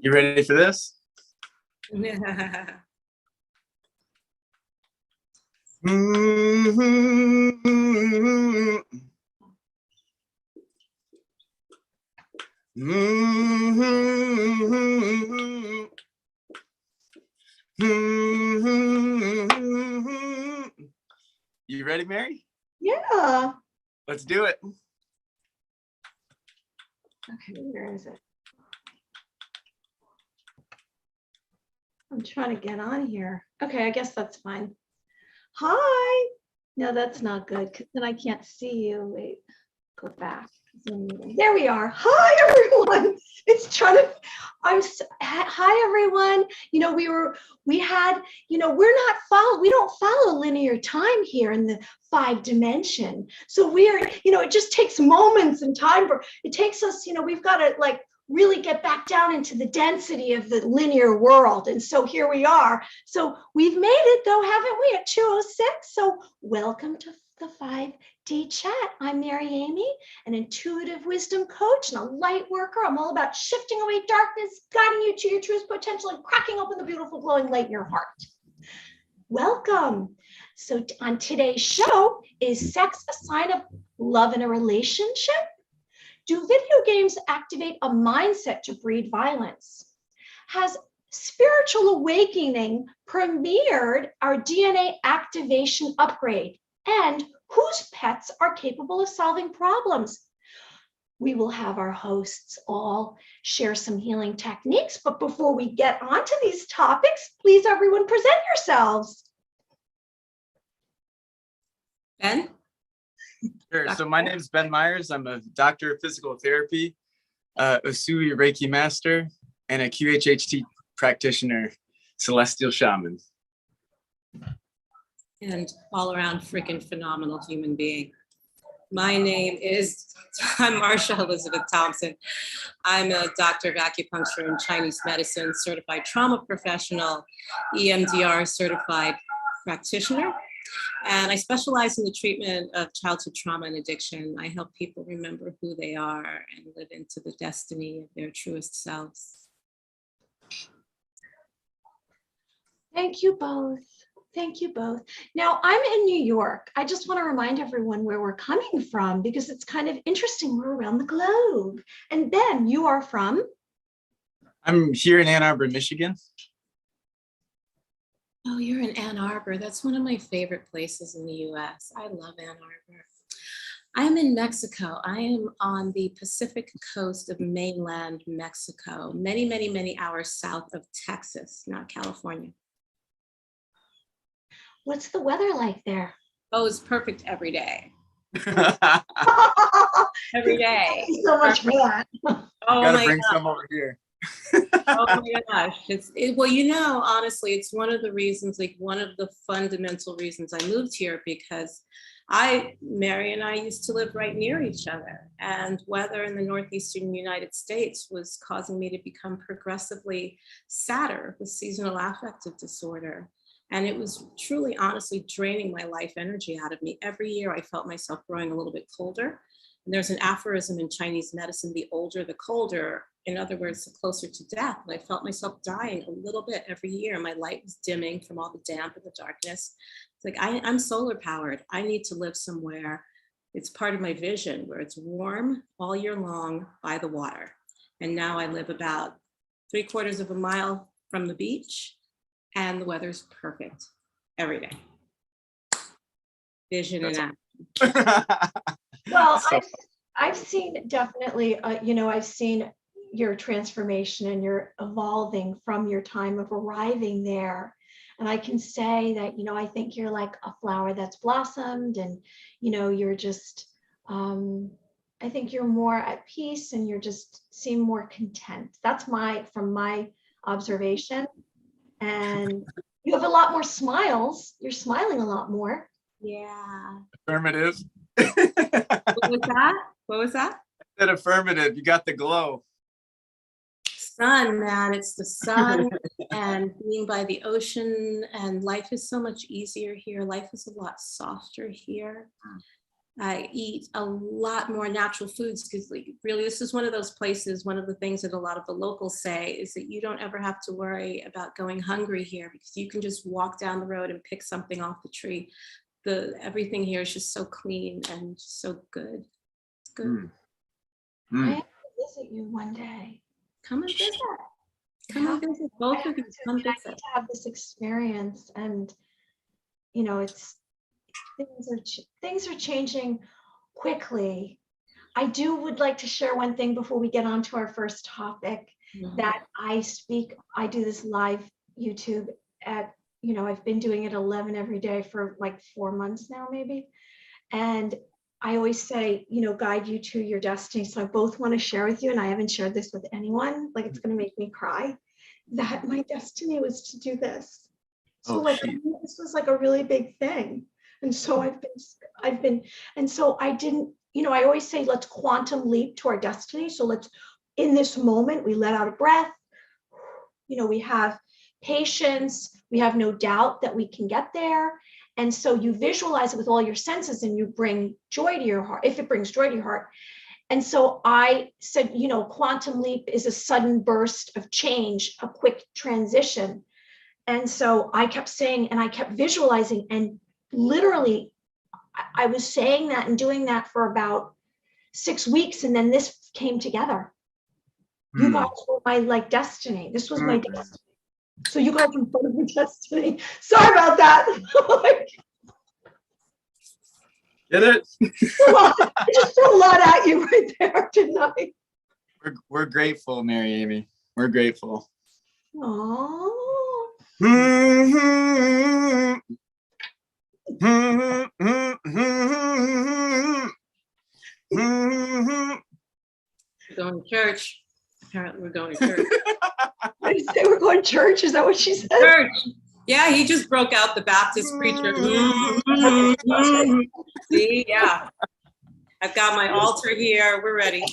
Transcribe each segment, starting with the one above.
You ready for this? You ready, Mary? Yeah. Let's do it. Okay, where is it? I'm trying to get on here. Okay, I guess that's fine. Hi. No, that's not good because then I can't see you. Wait, go back. There we are. Hi, everyone. It's trying to, hi, everyone. You know, we don't follow linear time here in the 5 dimension. So it just takes moments and time it takes us, we've got to like really get back down into the density of the linear world. And so here we are. So we've made it though, haven't we, at 2:06? So welcome to the 5D chat. I'm Mary Amy, an intuitive wisdom coach and a light worker. I'm all about shifting away darkness, guiding you to your truest potential and cracking open the beautiful glowing light in your heart. Welcome. So on today's show, is sex a sign of love in a relationship? Do video games activate a mindset to breed violence? Has spiritual awakening premiered our DNA activation upgrade? And whose pets are capable of solving problems? We will have our hosts all share some healing techniques, but before we get onto these topics, please everyone present yourselves. Ben? Sure. So my name is Ben Miers. I'm a doctor of physical therapy, Usui Reiki master, and a QHHT practitioner, celestial shaman. And all around freaking phenomenal human being. My name is Dr Marcia Elizabeth Thompson. I'm a doctor of acupuncture and Chinese medicine, certified trauma professional, EMDR certified practitioner. And I specialize in the treatment of childhood trauma and addiction. I help people remember who they are and live into the destiny of their truest selves. Thank you both. Thank you both. Now, I'm in New York. I just want to remind everyone where we're coming from because it's kind of interesting. We're around the globe. And Ben, you are from? I'm here in Ann Arbor, Michigan. Oh, you're in Ann Arbor. That's one of my favorite places in the US. I love Ann Arbor. I'm in Mexico. I am on the Pacific coast of mainland Mexico, many, many, many hours south of Texas, not California. What's the weather like there? Oh, it's perfect every day. Every Every day. Thank you so much for that. Oh Gotta my bring gosh. some over here. Oh my gosh. Well, honestly, it's one of the reasons, like one of the fundamental reasons I moved here, because Mary and I used to live right near each other, and weather in the northeastern United States was causing me to become progressively sadder with seasonal affective disorder. And it was truly, honestly draining my life energy out of me. Every year I felt myself growing a little bit colder. And there's an aphorism in Chinese medicine, the older, the colder. In other words, the closer to death. And I felt myself dying a little bit every year. My light was dimming from all the damp and the darkness. It's like, I'm solar powered. I need to live somewhere. It's part of my vision where it's warm all year long by the water. And now I live about 3/4 of a mile from the beach. And the weather's perfect every day. Vision and action. Well, So- I've seen definitely, I've seen your transformation and you're evolving from your time of arriving there. And I can say that, I think you're like a flower that's blossomed and, you're just, I think you're more at peace and you're just seem more content. That's from my observation. And you have a lot more smiles. You're smiling a lot more. Yeah. Affirmative. What was that? What was that? That affirmative. You got the glow. Sun, man. It's the sun and being by the ocean, and life is so much easier here. Life is a lot softer here. I eat a lot more natural foods because like, really this is one of those places, one of the things that a lot of the locals say is that you don't ever have to worry about going hungry here because you can just walk down the road and pick something off the tree. Everything here is just so clean and so good. It's good. Mm. I Mm. have to visit you one day. Come and visit. Come and visit. Both of you come I need visit. to have this experience, and you know, it's things are changing quickly. I would like to share one thing before we get on to our first topic, that I do this live YouTube at, I've been doing it 11 every day for like 4 months now, maybe. And I always say, guide you to your destiny. So I both want to share with you, and I haven't shared this with anyone, like it's going to make me cry, that my destiny was to do this. So this was like a really big thing. And so and so I didn't, I always say, let's quantum leap to our destiny. So in this moment, we let out a breath, we have patience, we have no doubt that we can get there. And so you visualize it with all your senses and you bring joy to your heart, if it brings joy to your heart. And so I said, quantum leap is a sudden burst of change, a quick transition. And so I kept saying, and I kept visualizing, and literally I was saying that and doing that for about 6 weeks. And then this came together. You guys were my destiny. This was my destiny. So you guys were part of my destiny. Sorry about that. Get it? I just threw a lot at you right there, didn't I? We're grateful, Mary Amy. We're grateful. Aww. We're going to church. Apparently we're going to church. Did you say we're going to church? Is that what she said? Church. Yeah, he just broke out the Baptist preacher. See, yeah. I've got my altar here. We're ready.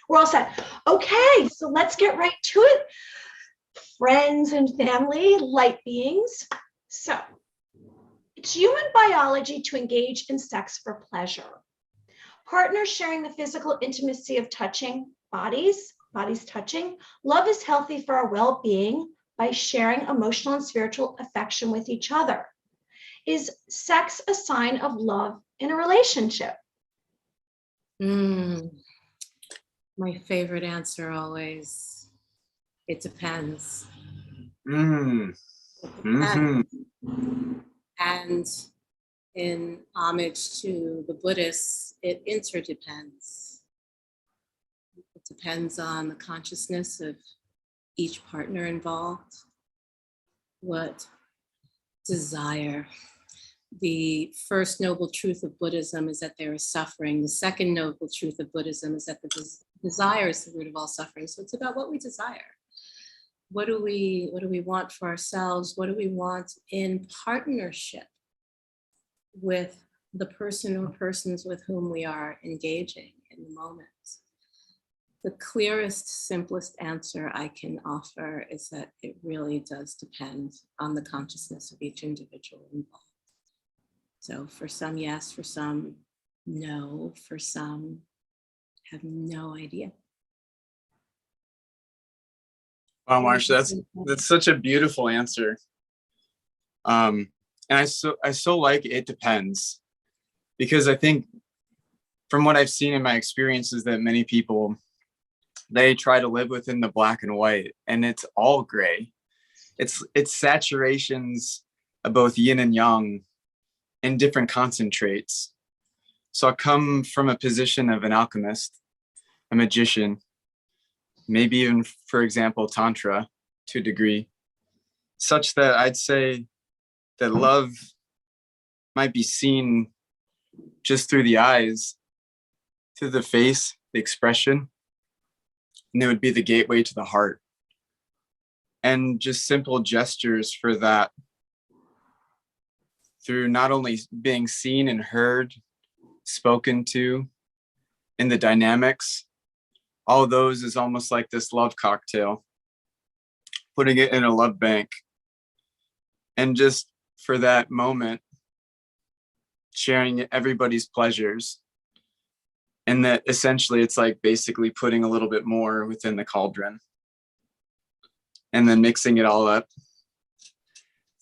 We're all set. Okay, so let's get right to it. Friends and family, light beings. So, it's human biology to engage in sex for pleasure. Partners sharing the physical intimacy of touching bodies touching. Love is healthy for our well-being by sharing emotional and spiritual affection with each other. Is sex a sign of love in a relationship? My favorite answer always, it depends. It depends. And in homage to the Buddhists, it interdepends. It depends on the consciousness of each partner involved, what desire. The first noble truth of Buddhism is that there is suffering. The second noble truth of Buddhism is that the desire is the root of all suffering. So it's about what we desire. What do we want for ourselves? What do we want in partnership with the person or persons with whom we are engaging in the moment? The clearest, simplest answer I can offer is that it really does depend on the consciousness of each individual involved. So for some, yes, for some, no, for some, have no idea. Wow, Marcia, that's such a beautiful answer. And I so like it depends, because I think from what I've seen in my experiences that many people, they try to live within the black and white, and it's all gray. It's saturations of both yin and yang in different concentrates. So I come from a position of an alchemist, a magician, maybe even, for example, Tantra to a degree, such that I'd say that love might be seen just through the eyes, through the face, the expression, and it would be the gateway to the heart. And just simple gestures for that, through not only being seen and heard, spoken to, in the dynamics, all those is almost like this love cocktail, putting it in a love bank. And just for that moment, sharing everybody's pleasures, And that essentially it's like basically putting a little bit more within the cauldron and then mixing it all up.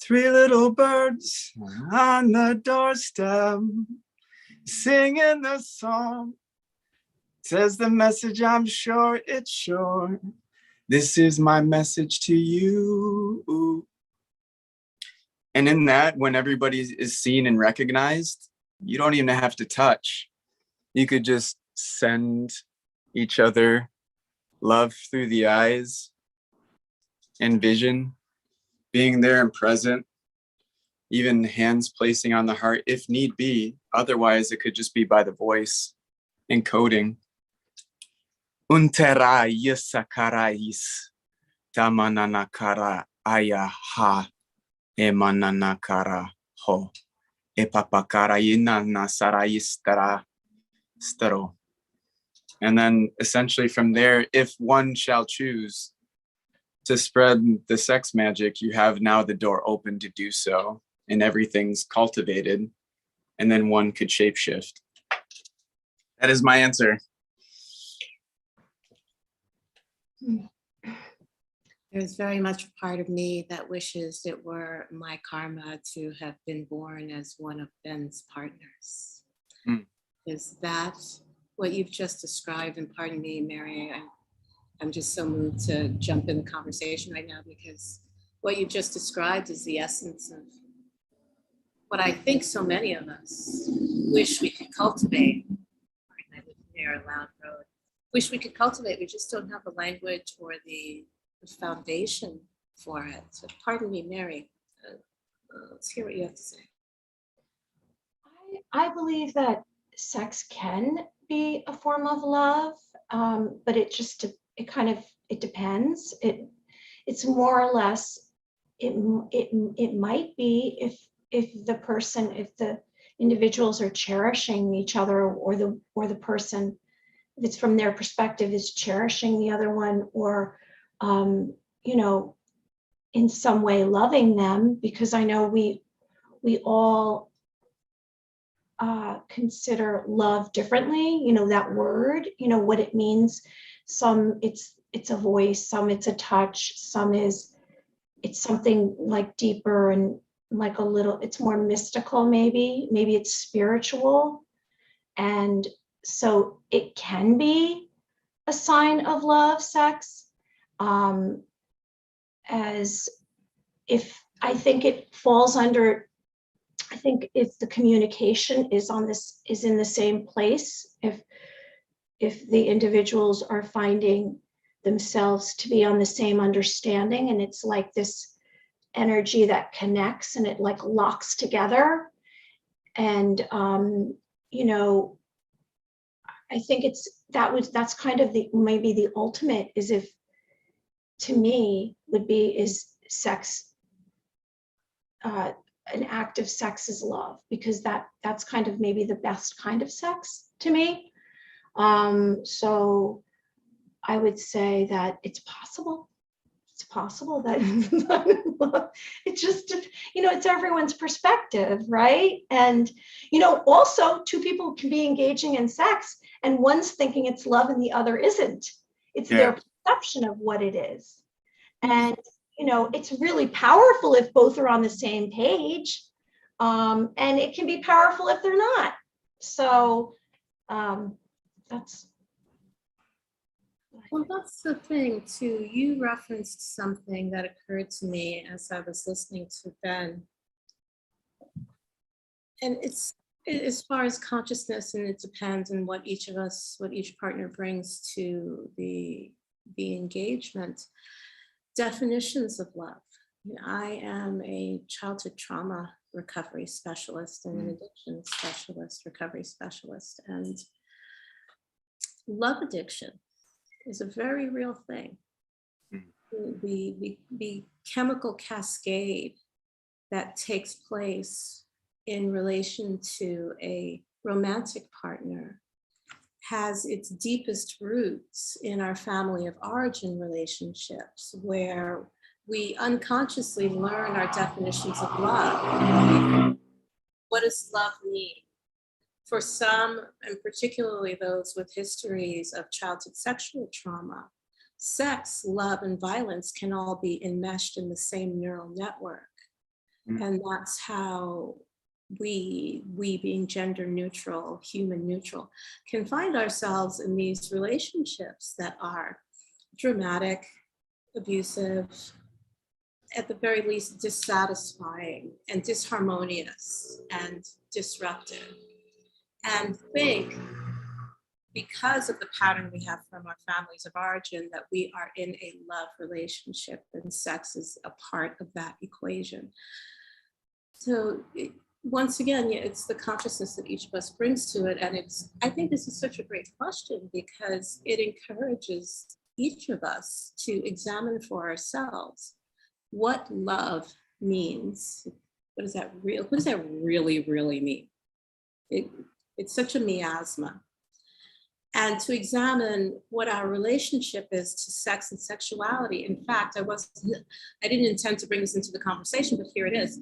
Three little birds on the doorstep, singing the song. Says the message, I'm sure it's short. This is my message to you. And in that, when everybody is seen and recognized, you don't even have to touch. You could just send each other love through the eyes and vision, being there and present, even hands placing on the heart if need be. Otherwise, it could just be by the voice, encoding. Unterai yisakarais tamananakara ayaha emananakara ho epapakara yinanasaraistara staro. And then essentially from there, if one shall choose to spread the sex magic, you have now the door open to do so, and everything's cultivated, and then one could shapeshift. That is my answer. There's very much a part of me that wishes it were my karma to have been born as one of Ben's partners. Is that what you've just described? And pardon me, Mary, I'm just so moved to jump in the conversation right now, because what you just described is the essence of what I think so many of us wish we could cultivate. I live near a loud road. Wish we could cultivate. We just don't have the language or the foundation for it. So pardon me, Mary. Let's hear what you have to say. I believe that sex can be a form of love, but it depends. It's more or less, it might be if the individuals are cherishing each other, or the person, if it's from their perspective, is cherishing the other one, or in some way loving them, because I know we all consider love differently, that word, what it means. Some it's a voice, some it's a touch, some it's something like deeper and like it's more mystical, maybe it's spiritual. And so it can be a sign of love, sex, as if I think it falls under, I think if the communication is in the same place, if the individuals are finding themselves to be on the same understanding, and it's like this energy that connects and it like locks together. And I think that's kind of maybe the ultimate, is if, to me, is sex, an act of sex is love, because that's kind of maybe the best kind of sex to me. So I would say that it's possible that it just, it's everyone's perspective, right? And also, two people can be engaging in sex and one's thinking it's love and the other isn't. It's their perception of what it is. And it's really powerful if both are on the same page, and it can be powerful if they're not. So that's. Well, that's the thing too. You referenced something that occurred to me as I was listening to Ben. And it's as far as consciousness, and it depends on what each partner brings to the engagement. Definitions of love. I am a childhood trauma recovery specialist and an addiction specialist, recovery specialist. And love addiction is a very real thing. The chemical cascade that takes place in relation to a romantic partner has its deepest roots in our family of origin relationships, where we unconsciously learn our definitions of love. What does love mean for some, and particularly those with histories of childhood sexual trauma, sex, love, and violence can all be enmeshed in the same neural network. And that's how we being gender neutral, human neutral, can find ourselves in these relationships that are dramatic, abusive, at the very least dissatisfying and disharmonious and disruptive. And think, because of the pattern we have from our families of origin, that we are in a love relationship and sex is a part of that equation. So once again, it's the consciousness that each of us brings to it. And I think this is such a great question because it encourages each of us to examine for ourselves what love means. What does that really, really mean? It's such a miasma. And to examine what our relationship is to sex and sexuality. In fact, I didn't intend to bring this into the conversation, but here it is.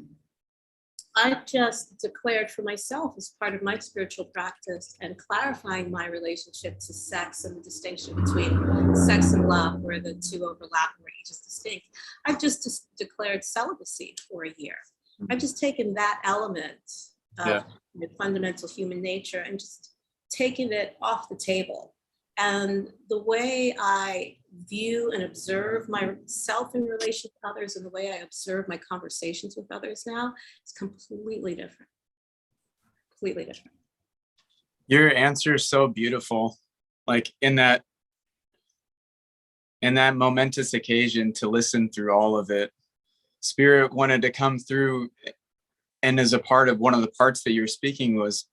I just declared for myself as part of my spiritual practice and clarifying my relationship to sex and the distinction between sex and love, where the two overlap and where each is distinct. I've just declared celibacy for a year. I've just taken that element of the fundamental human nature and just taken it off the table. And the way I view and observe myself in relation to others and the way I observe my conversations with others now is completely different. Completely different. Your answer is so beautiful. Like in that momentous occasion to listen through all of it, Spirit wanted to come through, and as a part of one of the parts that you were speaking was,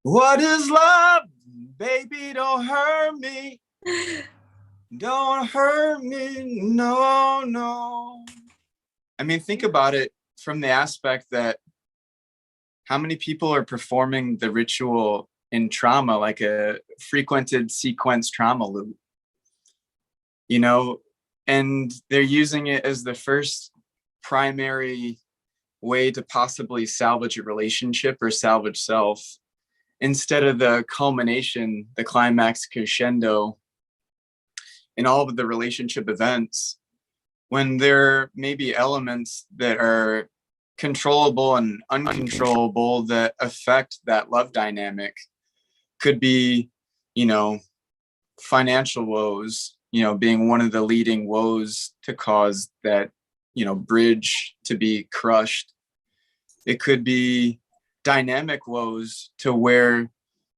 what is love? Baby, don't hurt me. Don't hurt me. No, no. I mean, think about it from the aspect that how many people are performing the ritual in trauma, like a frequented sequence trauma loop, you know, and they're using it as the first primary way to possibly salvage a relationship or salvage self, instead of the culmination, the climax crescendo in all of the relationship events, when there may be elements that are controllable and uncontrollable that affect that love dynamic. Could be, you know, financial woes, you know, being one of the leading woes to cause that, you know, bridge to be crushed. It could be dynamic woes to where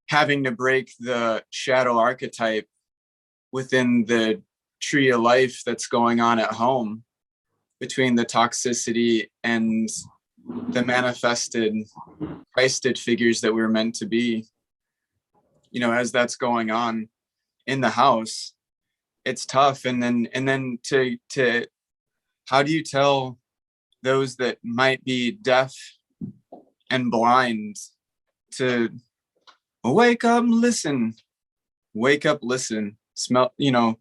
having to break the shadow archetype within the tree of life that's going on at home between the toxicity and the manifested Christed figures that we're meant to be. You know, as that's going on in the house, it's tough. And then to how do you tell those that might be deaf and blind to wake up, listen, smell, you know,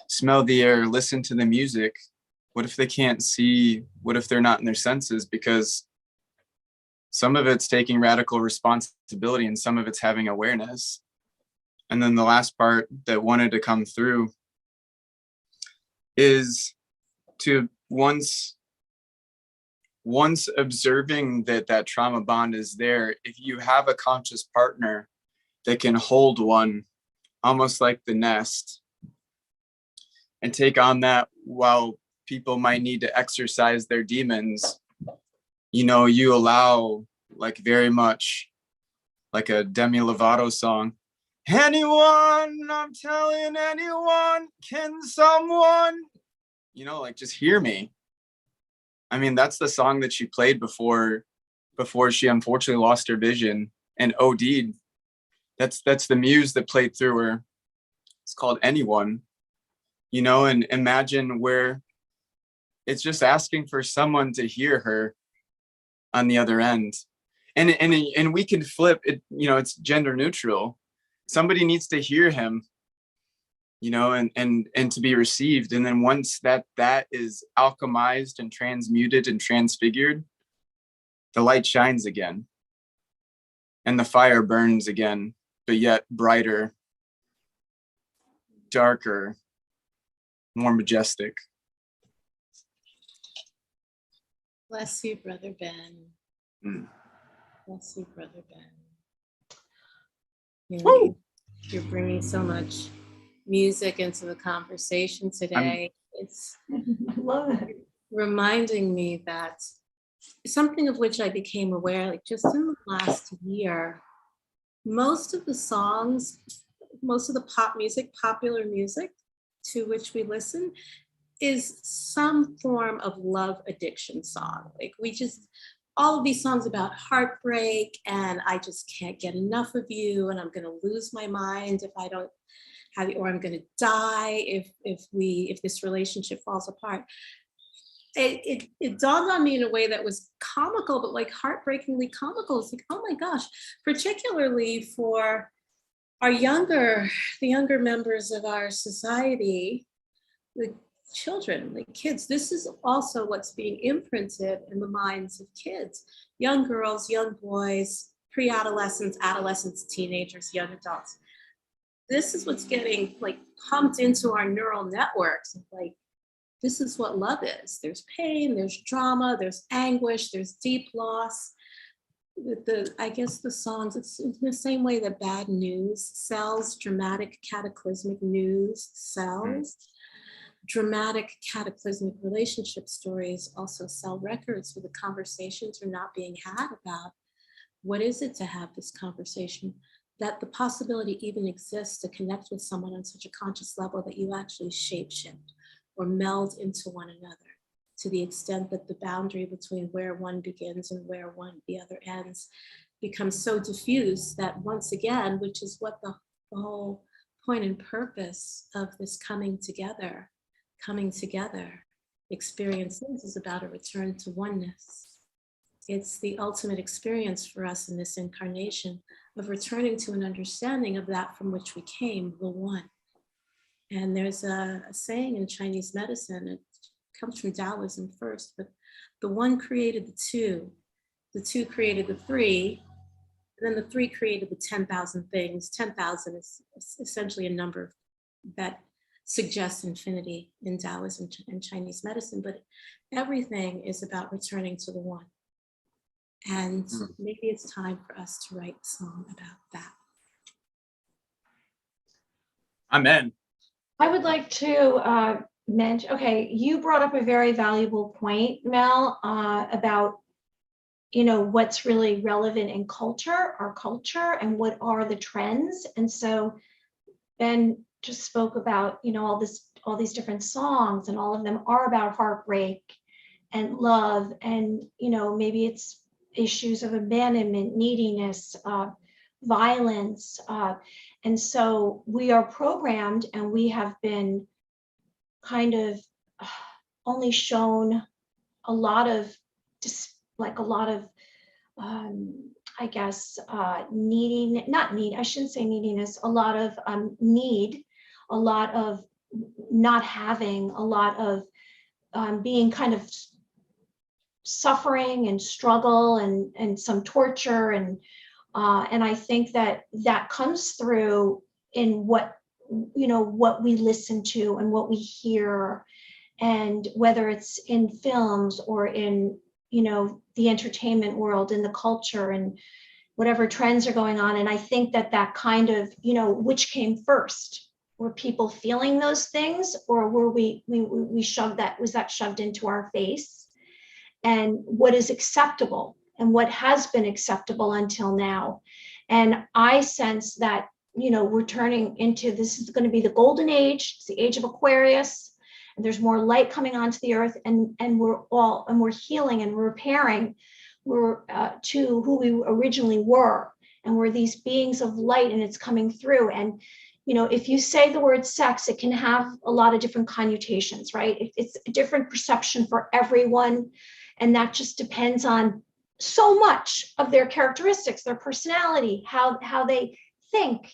smell the air, listen to the music? What if they can't see? What if they're not in their senses? Because some of it's taking radical responsibility and some of it's having awareness. And then the last part that wanted to come through is to once observing that trauma bond is there, if you have a conscious partner that can hold one almost like the nest and take on that while people might need to exercise their demons, you know, you allow, like very much like a Demi Lovato song, anyone, I'm telling anyone, can someone, you know, like just hear me. I mean, that's the song that she played before she unfortunately lost her vision and OD'd. That's the muse that played through her. It's called Anyone, you know, and imagine where it's just asking for someone to hear her on the other end. And we can flip it, you know, it's gender neutral. Somebody needs to hear him, you know, and to be received. And then once that is alchemized and transmuted and transfigured, the light shines again. and the fire burns again, but yet brighter, darker, more majestic. Bless you, Brother Ben. Mm. Bless you, Brother Ben. You know, you're bringing so much music into the conversation today. It's I love it. reminding me that something of which I became aware, like just in the last year, most of the songs, most of the pop music, popular music to which we listen is some form of love addiction song. Like we just, all of these songs about heartbreak and I just can't get enough of you and I'm gonna lose my mind if I don't have you, or I'm gonna die if this relationship falls apart. It dawned on me in a way that was comical, but like heartbreakingly comical. It's like, oh my gosh, particularly for the younger members of our society, the children, the kids, this is also what's being imprinted in the minds of kids, young girls, young boys, pre-adolescents, adolescents, teenagers, young adults. This is what's getting like pumped into our neural networks. Like, this is what love is. There's pain, there's drama, there's anguish, there's deep loss. I guess the songs, it's in the same way that bad news sells, dramatic cataclysmic news sells. Dramatic cataclysmic relationship stories also sell records where the conversations are not being had about what is it to have this conversation, that the possibility even exists to connect with someone on such a conscious level that you actually shapeshift or meld into one another, to the extent that the boundary between where one begins and where the other ends becomes so diffuse that once again, which is what the whole point and purpose of this coming together experiences is about a return to oneness. It's the ultimate experience for us in this incarnation of returning to an understanding of that from which we came, the one. And there's a saying in Chinese medicine, it comes from Taoism first, but the one created the two created the three, and then the three created the 10,000 things. 10,000 is essentially a number that suggests infinity in Taoism and Chinese medicine, but everything is about returning to the one. And maybe it's time for us to write a song about that. Amen. I would like to mention, okay, you brought up a very valuable point, Mel, about, what's really relevant in our culture, and what are the trends. And so Ben just spoke about, all these different songs, and all of them are about heartbreak and love, and, maybe it's issues of abandonment, neediness, violence. And so we are programmed, and we have been kind of only shown a lot of, I guess, I shouldn't say neediness, a lot of need, a lot of not having, a lot of being kind of suffering and struggle and some torture, and I think that comes through in what we listen to and what we hear, and whether it's in films or in the entertainment world, in the culture, and whatever trends are going on. And I think that kind of, which came first? Were people feeling those things, or were we shoved that? Was that shoved into our face? And what is acceptable, and what has been acceptable until now? And I sense that, we're turning into, this is going to be the golden age. It's the age of Aquarius, and there's more light coming onto the earth, and we're healing and repairing. We're to who we originally were, and we're these beings of light, and it's coming through. And if you say the word sex, it can have a lot of different connotations, right? It's a different perception for everyone, and that just depends on so much of their characteristics, their personality, how they think,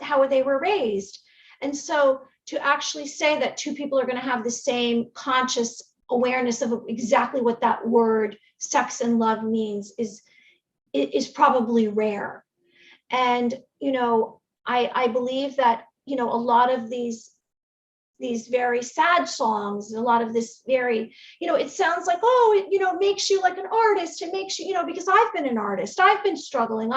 how they were raised. And so to actually say that two people are going to have the same conscious awareness of exactly what that word sex and love means is is probably rare. And, I believe that, a lot of these very sad songs, a lot of this very, it sounds like, oh, it makes you like an artist. It makes you, because I've been an artist, I've been struggling.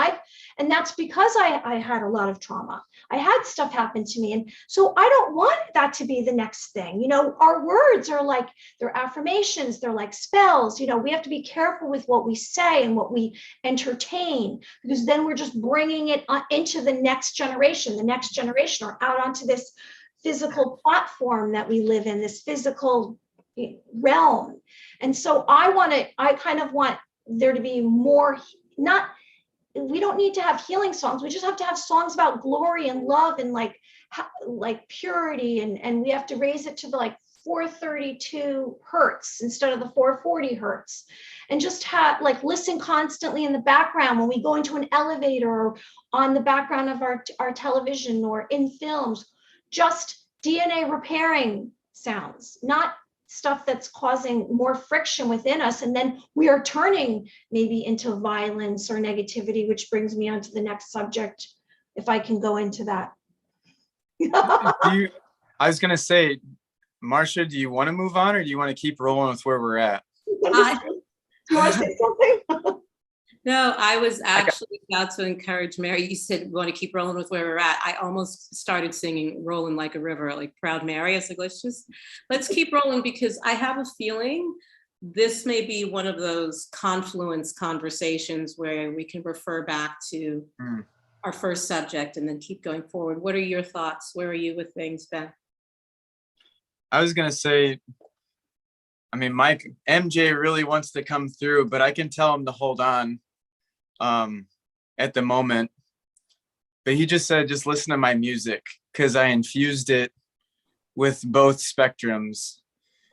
And that's because I had a lot of trauma. I had stuff happen to me. And so I don't want that to be the next thing. Our words are like, they're affirmations, they're like spells. We have to be careful with what we say and what we entertain, because then we're just bringing it into the next generation or out onto this physical platform that we live in, this physical realm. And so I kind of want there to be more, we don't need to have healing songs. We just have to have songs about glory and love and like purity. And we have to raise it to the 432 hertz instead of the 440 hertz. And just have listen constantly in the background when we go into an elevator or on the background of our television or in films. Just DNA repairing sounds, not stuff that's causing more friction within us. And then we are turning maybe into violence or negativity, which brings me on to the next subject, if I can go into that. I was going to say, Marcia, do you want to move on or do you want to keep rolling with where we're at? Do you want to say something? No, I was actually about to encourage Mary. You said we want to keep rolling with where we're at. I almost started singing Rolling Like a River, like Proud Mary. I was like, let's keep rolling, because I have a feeling this may be one of those confluence conversations where we can refer back to our first subject and then keep going forward. What are your thoughts? Where are you with things, Ben? I was going to say, Mike, MJ really wants to come through, but I can tell him to hold on at the moment. But he just said, just listen to my music, because I infused it with both spectrums.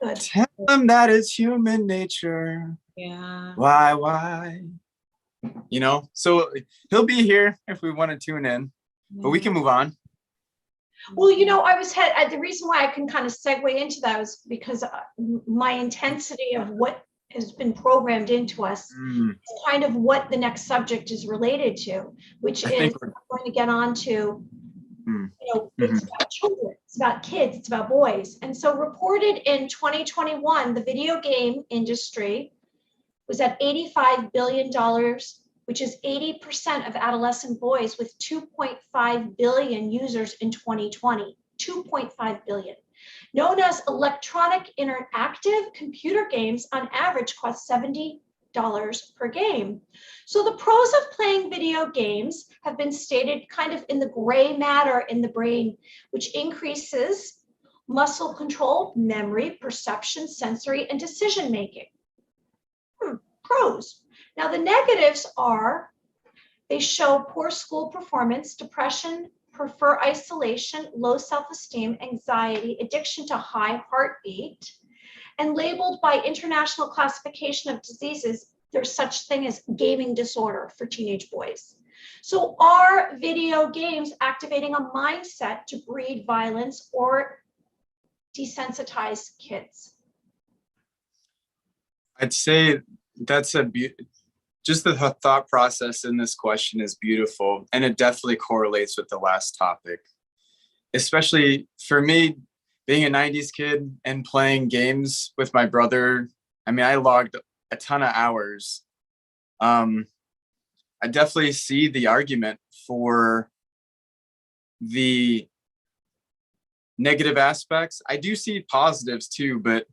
Good. Tell him that it's human nature. Yeah. Why? So he'll be here if we want to tune in, but we can move on. Well, the reason why I can kind of segue into that was because my intensity of what has been programmed into us is kind of what the next subject is related to, which is we're going to get on to, it's about children, it's about kids, it's about boys. And so reported in 2021, the video game industry was at $85 billion, which is 80% of adolescent boys, with 2.5 billion users in 2020, 2.5 billion. Known as electronic interactive computer games, on average cost $70 per game. So the pros of playing video games have been stated kind of in the gray matter in the brain, which increases muscle control, memory, perception, sensory, and decision making. Pros. Now the negatives are they show poor school performance, depression, prefer isolation, low self-esteem, anxiety, addiction to high heartbeat, and labeled by International Classification of Diseases, there's such thing as gaming disorder for teenage boys. So are video games activating a mindset to breed violence or desensitize kids? I'd say that's just the thought process in this question is beautiful, and it definitely correlates with the last topic, especially for me being a 90s kid and playing games with my brother. I logged a ton of hours. I definitely see the argument for the negative aspects. I do see positives too, but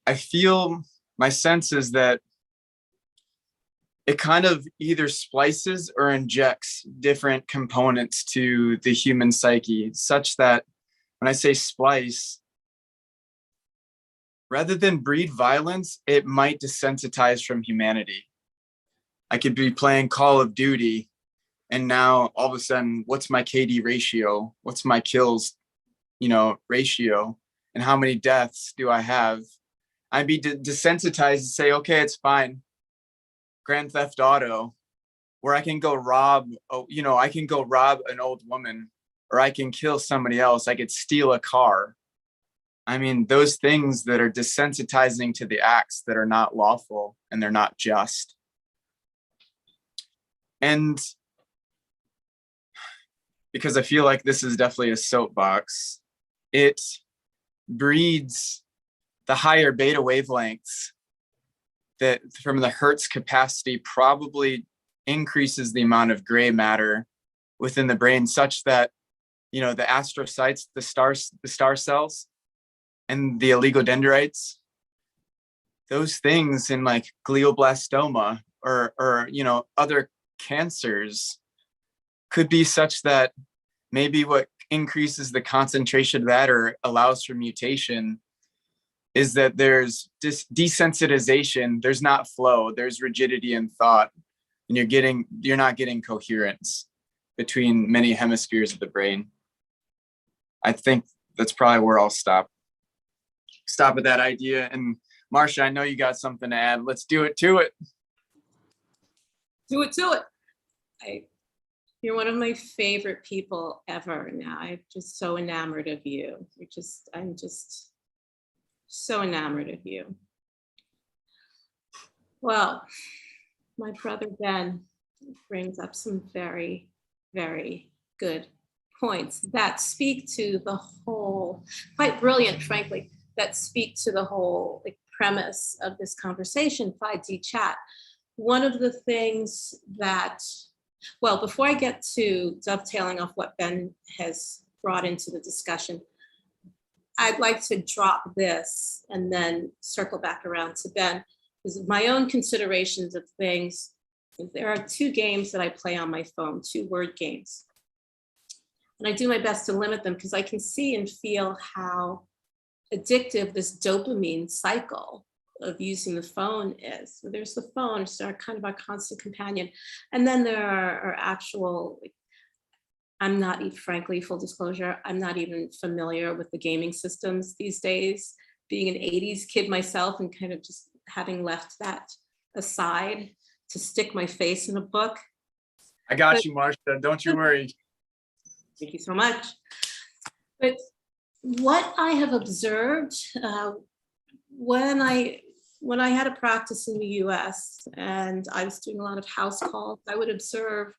I feel my sense is that it kind of either splices or injects different components to the human psyche, such that when I say splice, rather than breed violence, it might desensitize from humanity. I could be playing Call of Duty, and now all of a sudden, what's my KD ratio? What's my kills, ratio? And how many deaths do I have? I'd be desensitized to say, okay, it's fine. Grand Theft Auto, where I can go rob, I can go rob an old woman, or I can kill somebody else. I could steal a car. Those things that are desensitizing to the acts that are not lawful and they're not just. And because I feel like this is definitely a soapbox, it breeds the higher beta wavelengths that from the Hertz capacity probably increases the amount of gray matter within the brain, such that, you know, the astrocytes, the star cells, and the oligodendrites, those things in like glioblastoma or you know, other cancers could be such that maybe what increases the concentration of that or allows for mutation is that there's desensitization, there's not flow, there's rigidity in thought, and you're not getting coherence between many hemispheres of the brain. I think that's probably where I'll stop with that idea. And Marcia, I know you got something to add. Let's do it to it. Do it to it. You're one of my favorite people ever now. I'm just so enamored of you. I'm just so enamored of you. Well, my brother Ben brings up some very, very good points that speak to the whole, quite brilliant, frankly, that speak to the whole like, premise of this conversation, 5D chat. One of the things that, well, before I get to dovetailing off what Ben has brought into the discussion, I'd like to drop this and then circle back around to Ben, because my own considerations of things. There are 2 games that I play on my phone, 2 word games. And I do my best to limit them because I can see and feel how addictive this dopamine cycle of using the phone is. So there's the phone, it's kind of our constant companion. And then there are actual, like, I'm not, frankly, full disclosure, I'm not even familiar with the gaming systems these days, being an 80s kid myself and kind of just having left that aside to stick my face in a book. I got you, Marcia, don't you worry. Thank you so much. But what I have observed when I had a practice in the US and I was doing a lot of house calls, I would observe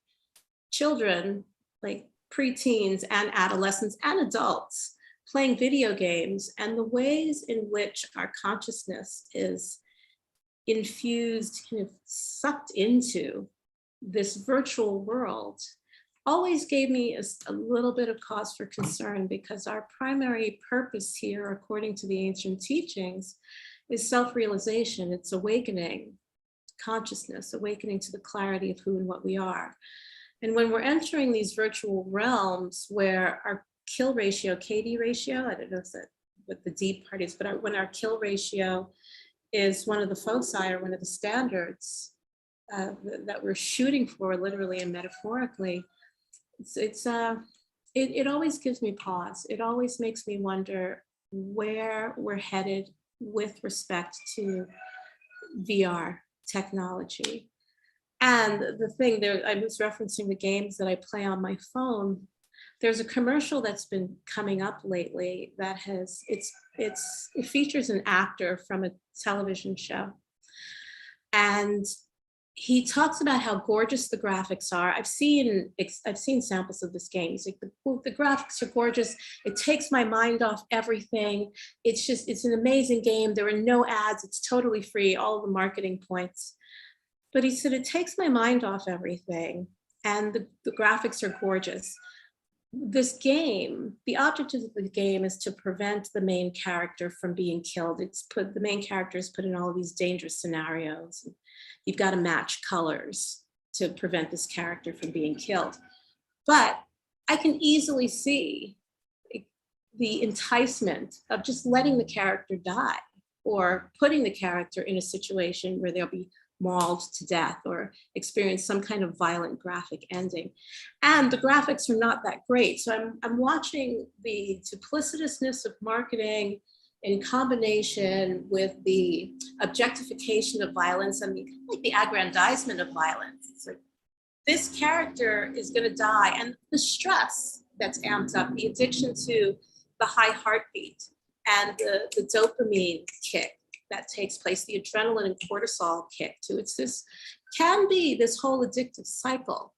children, like preteens and adolescents and adults, playing video games, and the ways in which our consciousness is infused, kind of sucked into this virtual world, always gave me a little bit of cause for concern, because our primary purpose here, according to the ancient teachings, is self-realization. It's awakening consciousness, awakening to the clarity of who and what we are. And when we're entering these virtual realms where our kill ratio, KD ratio, I don't know if that what the deep part is, but when our kill ratio is one of the foci or one of the standards that we're shooting for, literally and metaphorically, it always gives me pause. It always makes me wonder where we're headed with respect to VR technology. And the thing there, I was referencing the games that I play on my phone. There's a commercial that's been coming up lately that has, it features an actor from a television show. And he talks about how gorgeous the graphics are. I've seen samples of this game. He's like, the graphics are gorgeous. It takes my mind off everything. It's an amazing game. There are no ads. It's totally free, all of the marketing points. But he said, it takes my mind off everything. And the graphics are gorgeous. This game, the objective of the game is to prevent the main character from being killed. The main character is put in all of these dangerous scenarios. You've got to match colors to prevent this character from being killed. But I can easily see the enticement of just letting the character die, or putting the character in a situation where they'll be mauled to death or experience some kind of violent graphic ending. And the graphics are not that great. So I'm watching the duplicitousness of marketing in combination with the objectification of violence and the aggrandizement of violence. It's like, this character is going to die, and the stress that's amped up, the addiction to the high heartbeat and the dopamine kick that takes place, the adrenaline and cortisol kick too. It's this can be this whole addictive cycle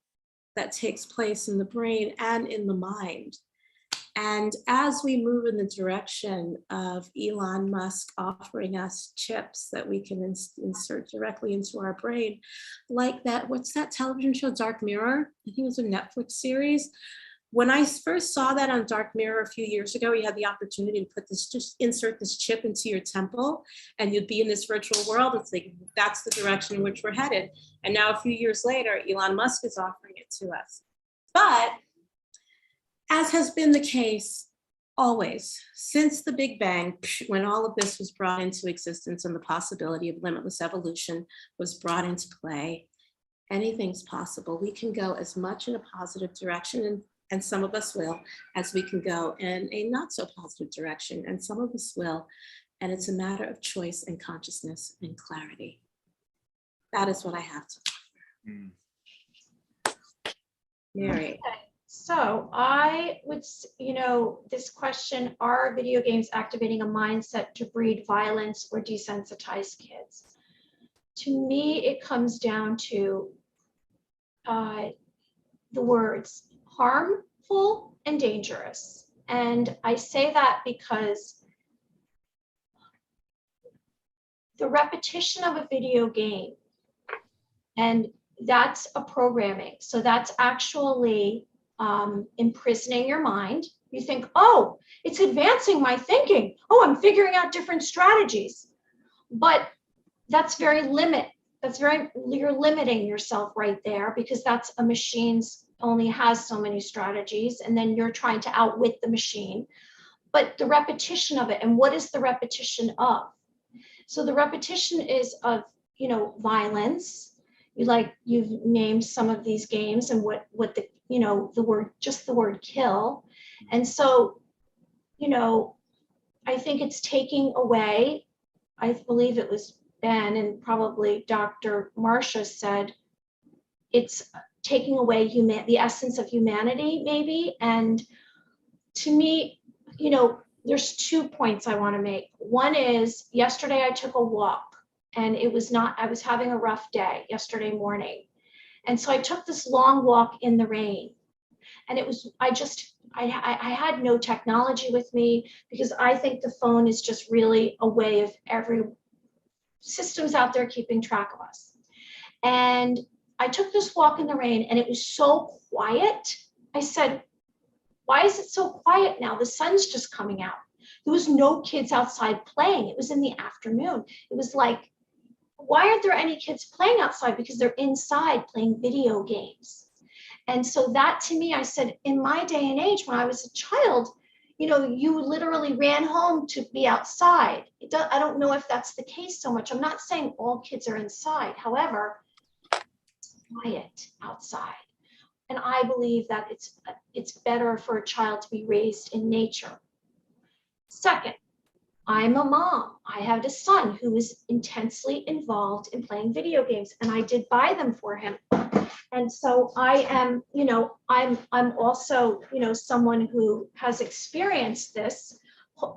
that takes place in the brain and in the mind. And as we move in the direction of Elon Musk offering us chips that we can insert directly into our brain, like that, what's that television show, Dark Mirror? I think it was a Netflix series. When I first saw that on Dark Mirror a few years ago, you had the opportunity to just insert this chip into your temple and you'd be in this virtual world. It's like, that's the direction in which we're headed. And now a few years later, Elon Musk is offering it to us. But as has been the case always, since the Big Bang, when all of this was brought into existence and the possibility of limitless evolution was brought into play, anything's possible. We can go as much in a positive direction, and some of us will, as we can go in a not so positive direction, and some of us will. And it's a matter of choice and consciousness and clarity. That is what I have to offer. Mary. So I would, this question, are video games activating a mindset to breed violence or desensitize kids? To me, it comes down to the words harmful and dangerous. And I say that because the repetition of a video game, and that's a programming. So that's actually imprisoning your mind. You think, oh, it's advancing my thinking. Oh, I'm figuring out different strategies. But that's very you're limiting yourself right there, because that's a machine's only has so many strategies, and then you're trying to outwit the machine. But the repetition of it, and what is the repetition of? So the repetition is of, violence. You've named some of these games and what the, the word kill. And so, I think it's taking away, I believe it was Ben and probably Dr. Marcia said, it's taking away the essence of humanity, maybe. And to me, there's 2 points I want to make. One is, yesterday I took a walk, and I was having a rough day yesterday morning. And so I took this long walk in the rain, and I had no technology with me, because I think the phone is just really a way of every systems out there keeping track of us. And I took this walk in the rain, and it was so quiet. I said, why is it so quiet now? The sun's just coming out. There was no kids outside playing. It was in the afternoon. It was like, why aren't there any kids playing outside? Because they're inside playing video games. And so that, to me, I said, in my day and age, when I was a child, you literally ran home to be outside. I don't know if that's the case so much. I'm not saying all kids are inside. However, it's quiet outside. And I believe that it's better for a child to be raised in nature. Second, I'm a mom. I have a son who is intensely involved in playing video games, and I did buy them for him. And so I am, I'm also, someone who has experienced this,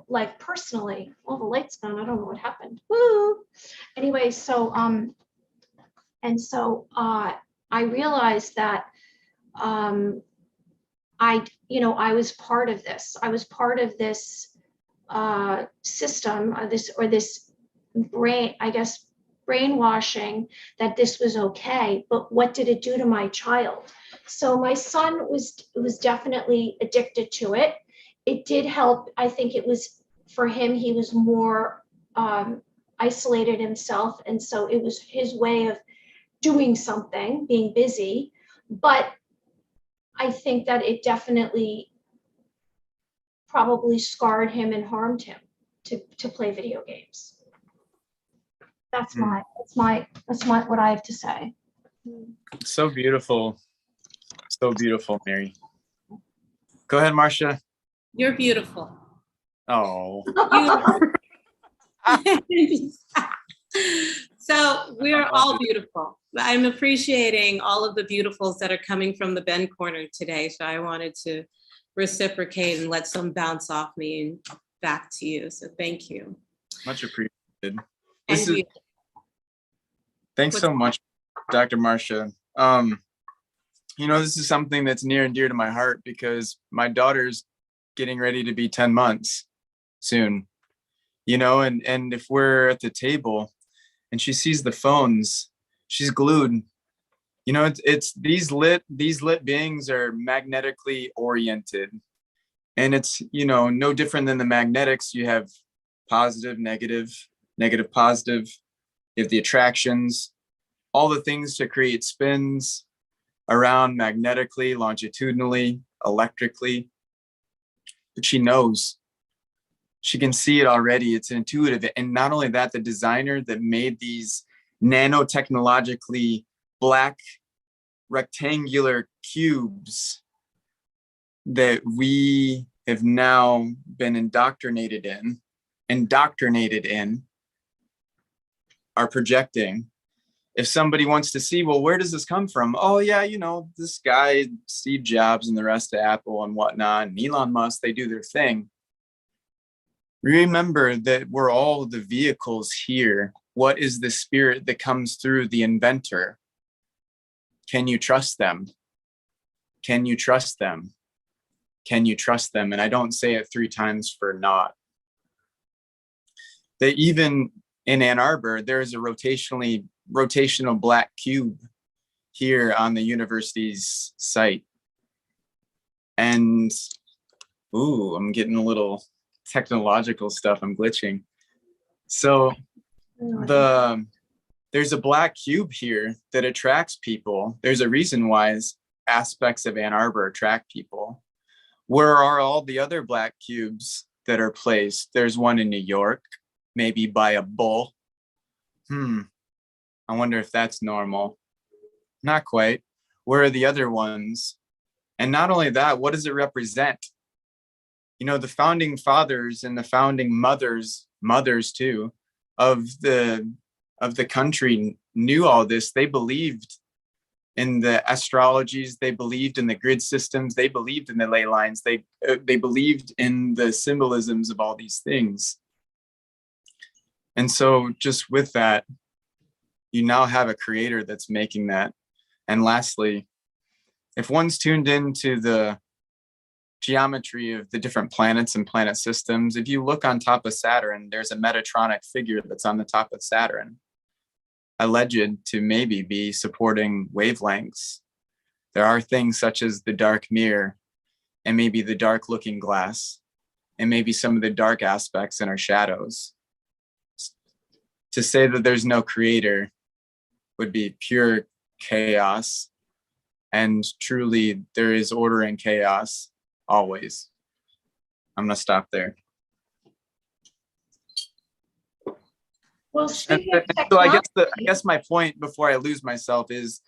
like personally. Oh, the light's gone. I don't know what happened. Woo! Anyway, so I realized that I was part of this. I was part of this system, this brainwashing that this was okay. But what did it do to my child? So my son was definitely addicted to it. It did help. I think it was for him. He was more isolated himself, and so it was his way of doing something, being busy. But I think that it definitely probably scarred him and harmed him to play video games. That's what I have to say. So beautiful. So beautiful, Mary. Go ahead, Marcia. You're beautiful. Oh. So we're all beautiful. I'm appreciating all of the beautifuls that are coming from the Ben corner today. So I wanted to reciprocate and let some bounce off me and back to you. So thank you. Much appreciated. Thanks so much. Dr. Marcia. This is something that's near and dear to my heart because my daughter's getting ready to be 10 months soon, and if we're at the table and she sees the phones, she's glued. It's these lit beings are magnetically oriented, and it's, no different than the magnetics. You have positive, negative, negative, positive. You have the attractions, all the things to create spins around magnetically, longitudinally, electrically. But she knows. She can see it already. It's intuitive. And not only that, the designer that made these nanotechnologically black rectangular cubes that we have now been indoctrinated in are projecting. If somebody wants to see, well, where does this come from? Oh yeah, this guy, Steve Jobs and the rest of Apple and whatnot, and Elon Musk, they do their thing. Remember that we're all the vehicles here. What is the spirit that comes through the inventor? Can you trust them? Can you trust them? Can you trust them? And I don't say it 3 times for naught. That even in Ann Arbor, there is a rotational black cube here on the university's site. And, I'm getting a little technological stuff. I'm glitching. So there's a black cube here that attracts people. There's a reason why aspects of Ann Arbor attract people. Where are all the other black cubes that are placed? There's one in New York, maybe by a bull. I wonder if that's normal. Not quite. Where are the other ones? And not only that, what does it represent? The founding fathers and the founding mothers too, of the country knew all this. They believed in the astrologies. They believed in the grid systems. They believed in the ley lines. They believed in the symbolisms of all these things. And so just with that, you now have a creator that's making that. And lastly, if one's tuned into the geometry of the different planets and planet systems, if you look on top of Saturn, there's a Metatronic figure that's on the top of Saturn, alleged to maybe be supporting wavelengths. There are things such as the dark mirror and maybe the dark looking glass and maybe some of the dark aspects in our shadows. To say that there's no creator would be pure chaos. And truly, there is order in chaos always. I'm going to stop there. Well, speaking of So I technology, guess my point before I lose myself is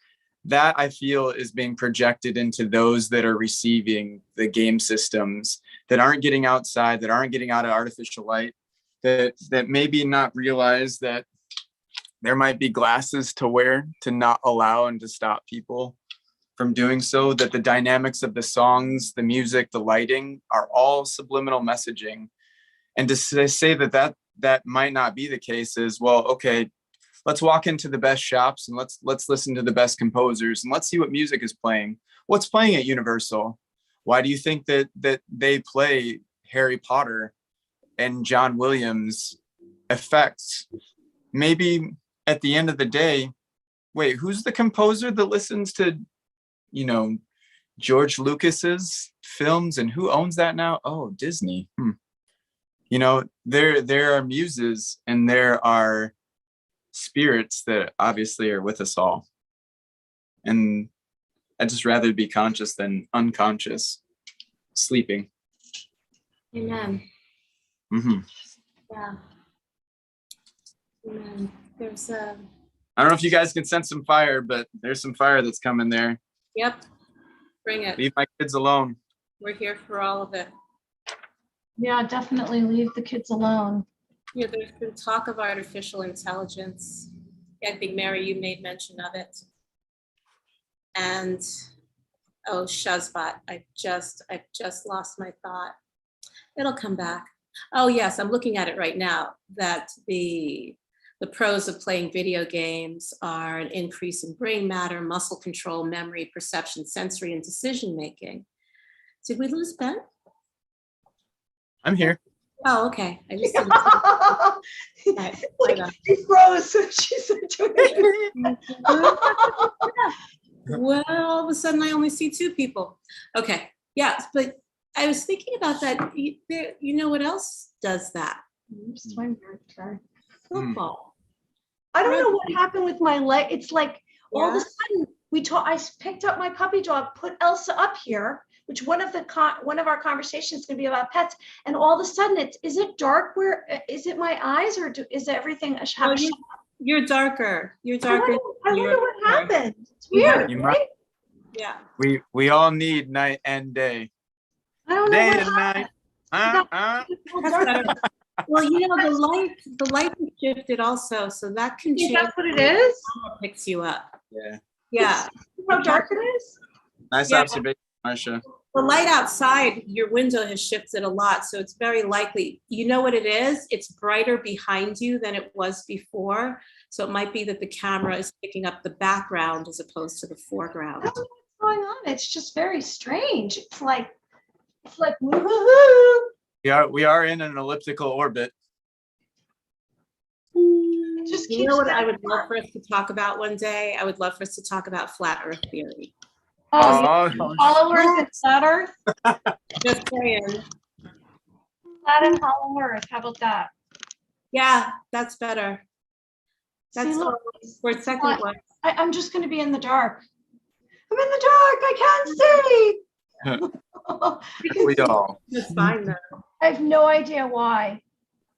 that I feel is being projected into those that are receiving the game systems, that aren't getting outside, that aren't getting out of artificial light, that maybe not realize that there might be glasses to wear to not allow and to stop people from doing so, that the dynamics of the songs, the music, the lighting are all subliminal messaging. And to say that might not be the case is, well, okay, let's walk into the best shops and let's listen to the best composers and let's see what music is playing. What's playing at Universal? Why do you think that they play Harry Potter and John Williams effects? Maybe at the end of the day, wait, who's the composer that listens to, George Lucas's films, and who owns that now? Oh, Disney. There are muses and there are spirits that obviously are with us all. And I'd just rather be conscious than unconscious, sleeping. Amen. Mm-hmm. Yeah. Amen. There's I don't know if you guys can sense some fire, but there's some fire that's coming there. Yep. Bring it. Leave my kids alone. We're here for all of it. yeah, definitely leave the kids alone. Yeah, there's been talk of artificial intelligence. I think, Mary, you made mention of it. And, Shazbot, I've just lost my thought. It'll come back. Oh, yes, I'm looking at it right now, that the The pros of playing video games are an increase in brain matter, muscle control, memory, perception, sensory, and decision-making. Did we lose Ben? I'm here. Oh, okay. I just didn't see. Right. Like, she froze. She said to it. Well, all of a sudden I only see two people. Okay, yeah, but I was thinking about that. You know what else does that? Football. I don't know what happened with my leg. It's like all of a sudden I picked up my puppy dog, put Elsa up here, which one of our conversations is going to be about pets, and all of a sudden is it dark? Where is it? My eyes, or is everything? You're darker. You're darker. I wonder what happened. It's weird, right? Yeah. We all need night and day. I don't know Day what and night. That's better. Well, you know, the light is shifted also, so that can change. That's what it is? Picks you up. Yeah. Yeah. How dark it is? Nice observation, Marcia. The light outside your window has shifted a lot, so it's very likely. You know what it is? It's brighter behind you than it was before. So it might be that the camera is picking up the background as opposed to the foreground. I don't know what's going on. It's just very strange. It's like woo-hoo-hoo. We are in an elliptical orbit. It just You keeps know what I getting would love for us to talk about one day? I would love for us to talk about flat Earth theory. Oh, followers and flat Earth. Just saying. Flat and hollow Earth. How about that? Yeah, that's better. That's See, look, for a second one. I'm just going to be in the dark. I'm in the dark. I can't see. We all. It's fine though. I have no idea why.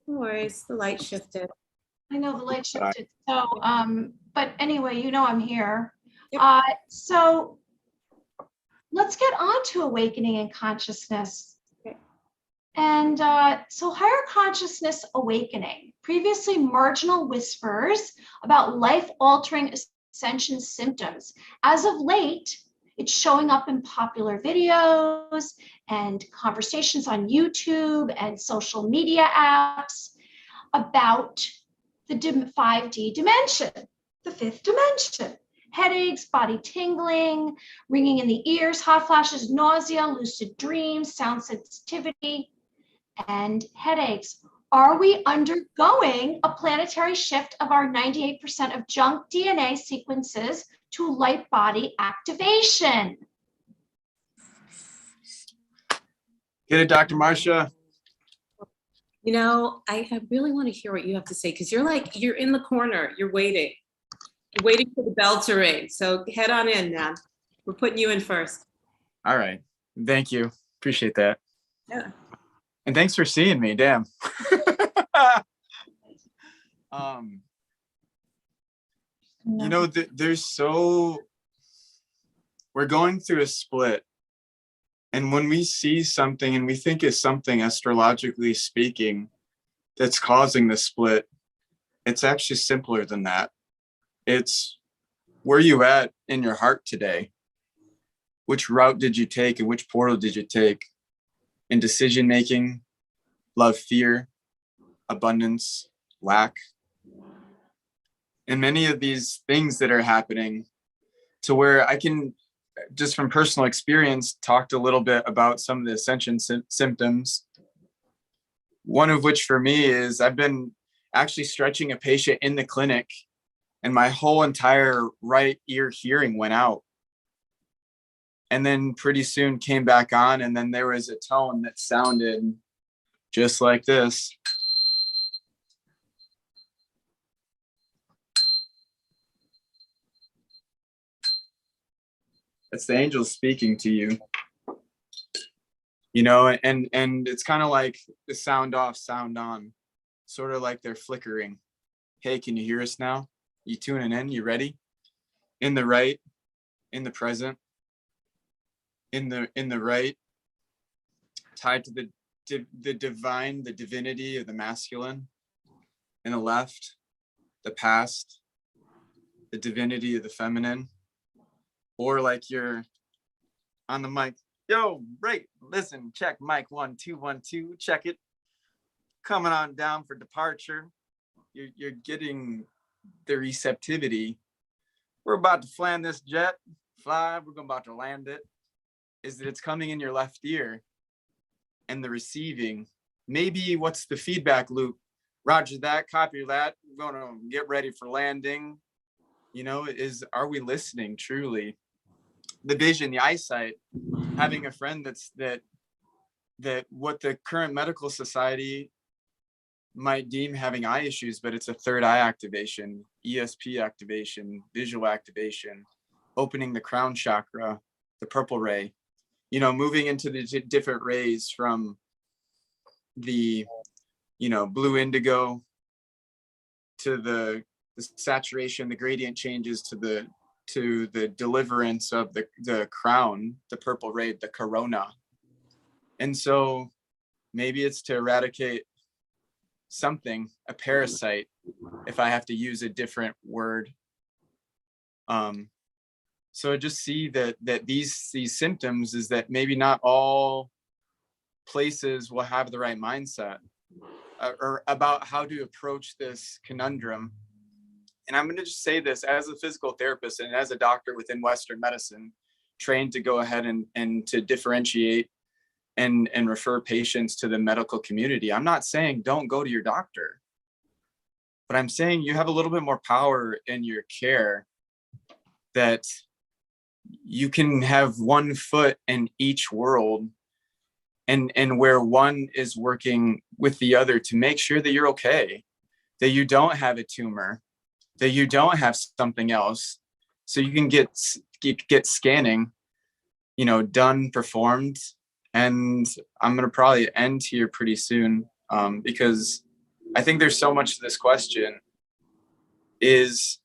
No worries. The light shifted. I know the light shifted. So, but anyway, I'm here. Yep. So let's get on to awakening and consciousness. Okay. And so higher consciousness awakening, previously marginal whispers about life-altering ascension symptoms. As of late, it's showing up in popular videos and conversations on YouTube and social media apps about the 5D dimension, the fifth dimension. Headaches, body tingling, ringing in the ears, hot flashes, nausea, lucid dreams, sound sensitivity, and headaches. Are we undergoing a planetary shift of our 98% of junk DNA sequences to light body activation? Get it, Dr. Marcia. I really want to hear what you have to say, because you're in the corner, you're waiting for the bell to ring. So head on in, man. We're putting you in first. All right. Thank you. Appreciate that. Yeah. And thanks for seeing me. Damn. We're going through a split. And when we see something and we think it's something astrologically speaking that's causing the split, it's actually simpler than that. It's where you at in your heart today? Which route did you take and which portal did you take? In decision making, love, fear, abundance, lack. And many of these things that are happening, to where I can, just from personal experience, talked a little bit about some of the ascension symptoms. One of which for me is I've been actually stretching a patient in the clinic and my whole entire right ear hearing went out. And then pretty soon came back on, and then there was a tone that sounded just like this. That's the angels speaking to you. And it's kind of like the sound off, sound on, sort of like they're flickering. Hey, can you hear us now? You tuning in? You ready? In the right, in the present, in the right, tied to the divine, the divinity of the masculine. In the left, the past, the divinity of the feminine. Or like you're on the mic. Yo, right, listen, check, mic 1 2 1 2, check it. Coming on down for departure. you're getting the receptivity. We're about to fly this jet, we're about to land it, is that it's coming in your left ear, and the receiving. Maybe what's the feedback loop? Roger that, copy that, we're gonna get ready for landing. You know, are we listening truly? The vision, the eyesight, having a friend that what the current medical society might deem having eye issues, but it's a third eye activation, ESP activation, visual activation, opening the crown chakra, the purple ray, you know, moving into the different rays from the, you know, blue indigo to the saturation, the gradient changes to the deliverance of the crown, the purple ray, the corona. And so maybe it's to eradicate something, a parasite, if I have to use a different word. So I just see that these symptoms is that maybe not all places will have the right mindset or about how to approach this conundrum. And I'm going to just say this as a physical therapist and as a doctor within Western medicine, trained to go ahead and to differentiate and refer patients to the medical community. I'm not saying don't go to your doctor, but I'm saying you have a little bit more power in your care, that you can have one foot in each world, and where one is working with the other to make sure that you're okay, that you don't have a tumor, that you don't have something else, so you can get scanning, you know, done, performed. And I'm going to probably end here pretty soon, because I think there's so much to this question, is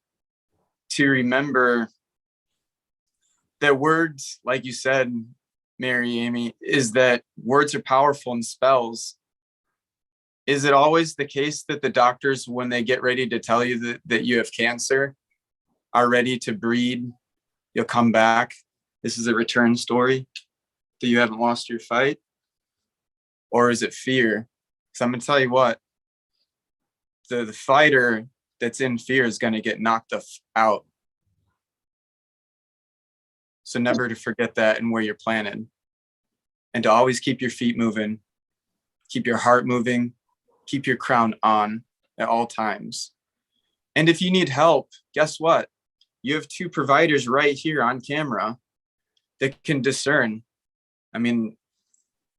to remember that words, like you said, Mary Amy, is that words are powerful in spells. Is it always the case that the doctors, when they get ready to tell you that you have cancer, are ready to breed, you'll come back, this is a return story, that you haven't lost your fight? Or is it fear? Because I'm going to tell you what, the fighter that's in fear is going to get knocked out. So never to forget that and where you're planted. And to always keep your feet moving, keep your heart moving, keep your crown on at all times. And if you need help, guess what? You have two providers right here on camera that can discern. I mean,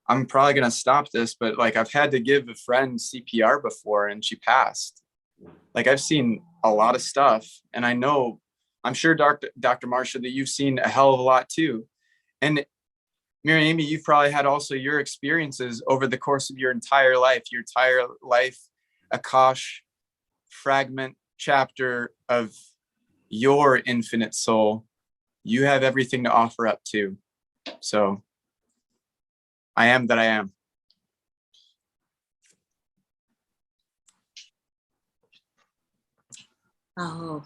I'm probably going to stop this, but like, I've had to give a friend CPR before and she passed. Like, I've seen a lot of stuff, and I know, I'm sure Dr. Marcia, that you've seen a hell of a lot too. And Mary Amy, you've probably had also your experiences over the course of your entire life, Akash fragment chapter of your infinite soul. You have everything to offer up too. So I am that I am. Oh,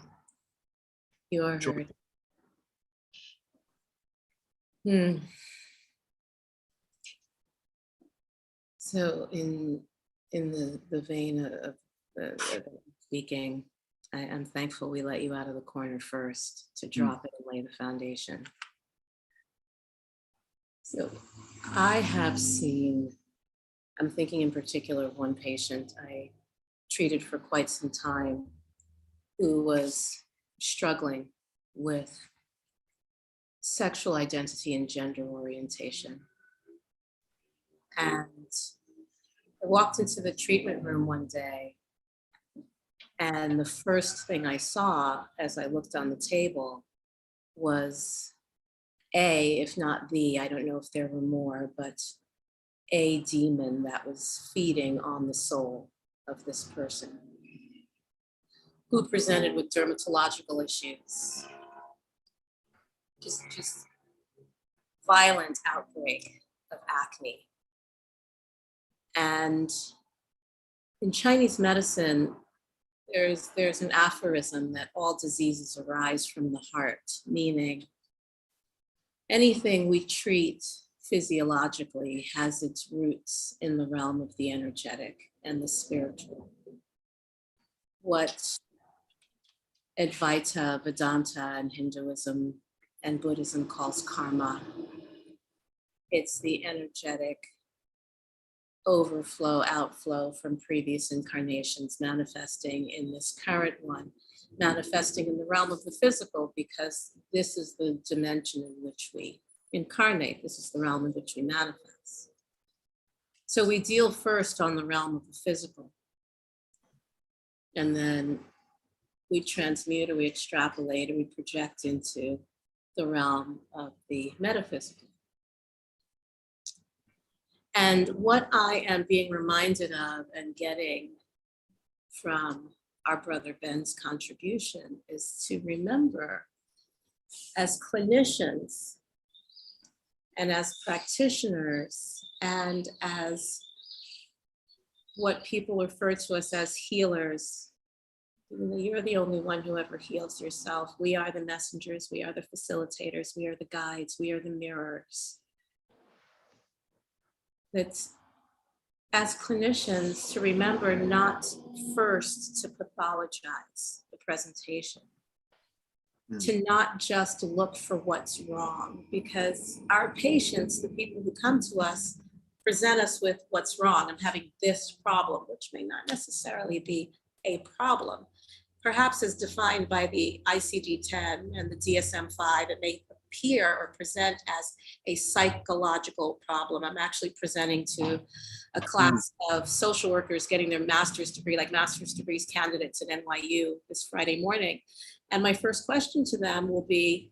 you are Sure. heard. So in the vein of speaking, I'm thankful we let you out of the corner first to drop it and lay the foundation. So I have seen, I'm thinking in particular of one patient I treated for quite some time who was struggling with sexual identity and gender orientation. And I walked into the treatment room one day, and the first thing I saw as I looked on the table was if not I don't know if there were more, but a demon that was feeding on the soul of this person who presented with dermatological issues, just violent outbreak of acne. And in Chinese medicine, there's an aphorism that all diseases arise from the heart, meaning anything we treat physiologically has its roots in the realm of the energetic and the spiritual. what Advaita Vedanta and Hinduism and Buddhism calls karma. It's the energetic overflow, outflow from previous incarnations manifesting in this current one, manifesting in the realm of the physical, because this is the dimension in which we incarnate. This is the realm in which we manifest. So we deal first on the realm of the physical, and then we transmute or we extrapolate or we project into the realm of the metaphysical. And what I am being reminded of and getting from our brother Ben's contribution is to remember, as clinicians and as practitioners and as what people refer to us as healers. You're the only one who ever heals yourself. We are the messengers, we are the facilitators, we are the guides, we are the mirrors. That as clinicians, to remember not first to pathologize the presentation, to not just look for what's wrong, because our patients, the people who come to us, present us with what's wrong. I'm having this problem, which may not necessarily be a problem. Perhaps as defined by the ICD-10 and the DSM-5, it may appear or present as a psychological problem. I'm actually presenting to a class of social workers getting their master's degree, like master's degrees candidates at NYU this Friday morning. And my first question to them will be,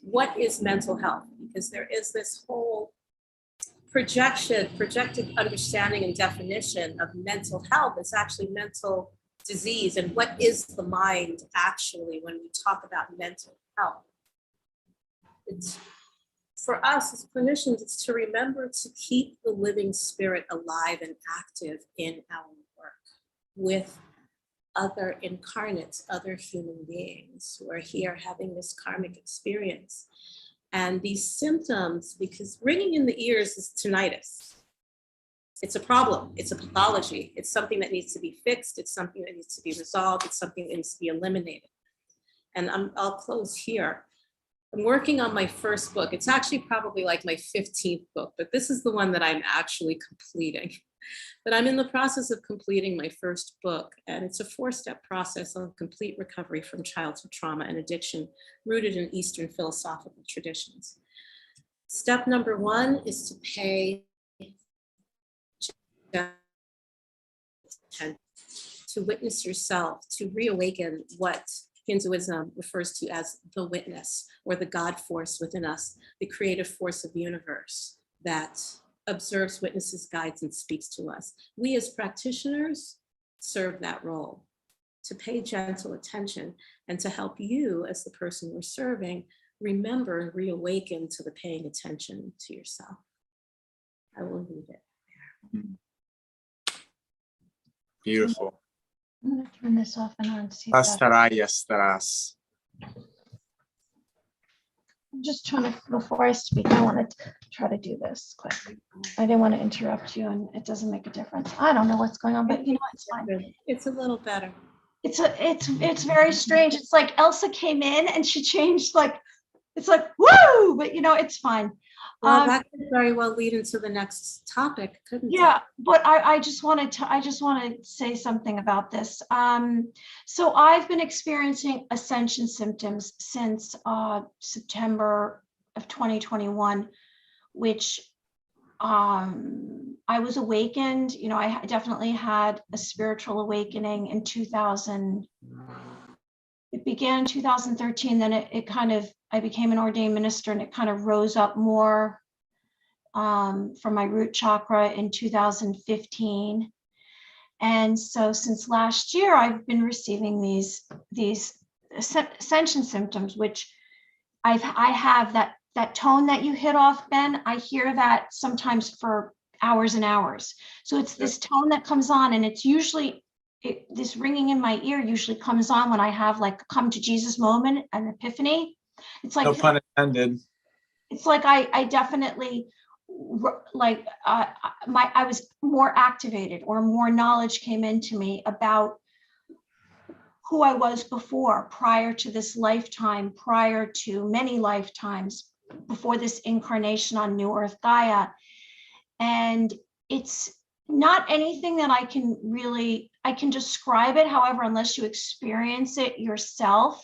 what is mental health? Because there is this whole projected understanding and definition of mental health. It's actually mental disease. And what is the mind actually when we talk about mental health? It's, for us as clinicians, it's to remember to keep the living spirit alive and active in our work with other incarnates, other human beings who are here having this karmic experience. And these symptoms, because ringing in the ears is tinnitus. It's a problem, it's a pathology, it's something that needs to be fixed, it's something that needs to be resolved, it's something that needs to be eliminated. And I'll close here. I'm working on my first book. It's actually probably like my 15th book, but this is the one that I'm actually completing. But I'm in the process of completing my first book, and it's a 4-step process on complete recovery from childhood trauma and addiction rooted in Eastern philosophical traditions. Step number 1 is to pay attention, to witness yourself, to reawaken what Hinduism refers to as the witness, or the God force within us, the creative force of the universe that observes, witnesses, guides, and speaks to us. We as practitioners serve that role, to pay gentle attention and to help you as the person we're serving remember and reawaken to the paying attention to yourself. I will leave it there. Beautiful. I'm gonna turn this off and on. See if that, Estará y estarás. I'm just trying to, before I speak, I want to try to do this quick. I didn't want to interrupt you, and it doesn't make a difference. I don't know what's going on, but you know, it's fine. It's a little better. It's very strange. It's like Elsa came in and she changed, like, it's like, woo, but you know, it's fine. Well, that could very well lead into the next topic, couldn't it? Yeah, but I just want to say something about this. So I've been experiencing ascension symptoms since September of 2021, which I was awakened. You know, I definitely had a spiritual awakening in 2000. It began in 2013, then it kind of, I became an ordained minister, and it kind of rose up more from my root chakra in 2015. And so since last year, I've been receiving these ascension symptoms, which I have that tone that you hit off, Ben. I hear that sometimes for hours and hours. So it's this tone that comes on, and it's usually, this ringing in my ear usually comes on when I have like a come to Jesus moment, an epiphany. It's like, No pun intended. It's like I definitely, like I was more activated, or more knowledge came into me about who I was before, prior to this lifetime, prior to many lifetimes, before this incarnation on New Earth Gaia. And it's not anything that I can describe it. However, unless you experience it yourself,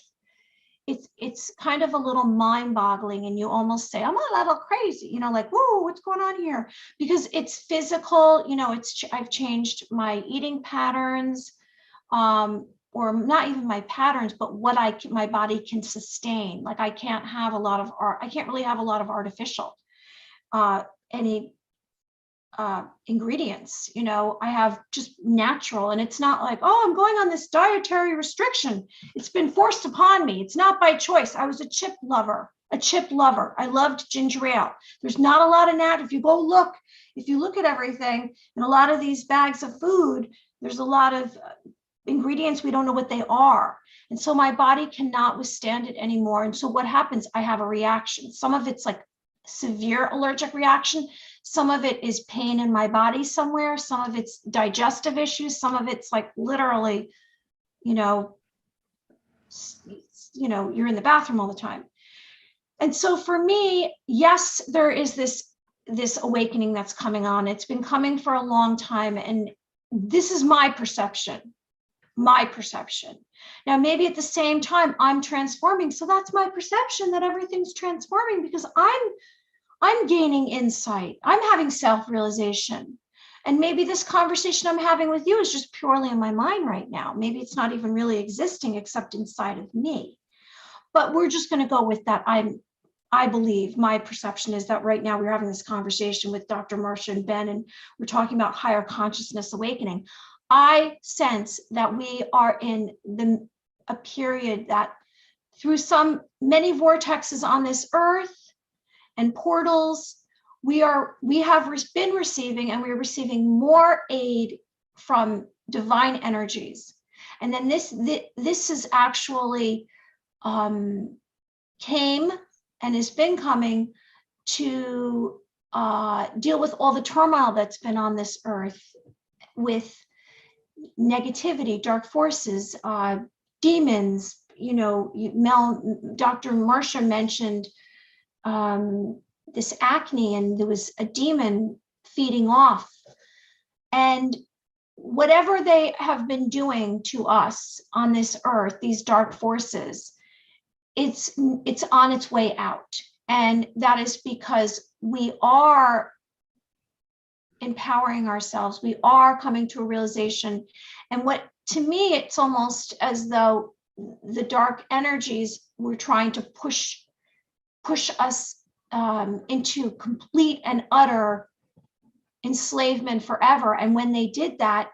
it's kind of a little mind-boggling, and you almost say, I'm a little crazy, like, whoa, what's going on here? Because it's physical, I've changed my eating patterns, or not even my patterns, but what my body can sustain. Like I can't really have a lot of artificial, any ingredients, I have just natural, and it's not like, oh, I'm going on this dietary restriction. It's been forced upon me. It's not by choice. I was a chip lover. I loved ginger ale. There's not a lot of that. If you look at everything in a lot of these bags of food, there's a lot of ingredients we don't know what they are. And so my body cannot withstand it anymore. And so what happens? I have a reaction. Some of it's like severe allergic reaction. Some of it is pain in my body somewhere. Some of it's digestive issues. Some of it's like literally, you're in the bathroom all the time. And so for me, yes, there is this awakening that's coming on. It's been coming for a long time. And this is my perception. Now, maybe at the same time I'm transforming. So that's my perception, that everything's transforming, because I'm gaining insight. I'm having self-realization. And maybe this conversation I'm having with you is just purely in my mind right now. Maybe it's not even really existing except inside of me. But we're just going to go with that. I believe my perception is that right now we're having this conversation with Dr. Marcia and Ben, and we're talking about higher consciousness awakening. I sense that we are in a period that through many vortexes on this earth and portals, we have been receiving, and we're receiving more aid from divine energies. And then this is actually came and has been coming to deal with all the turmoil that's been on this earth, with negativity, dark forces, demons. Dr. Marcia mentioned this acne, and there was a demon feeding off. And whatever they have been doing to us on this earth, these dark forces, it's on its way out. And that is because we are empowering ourselves. We are coming to a realization. And to me, it's almost as though the dark energies were trying to push us into complete and utter enslavement forever. And when they did that,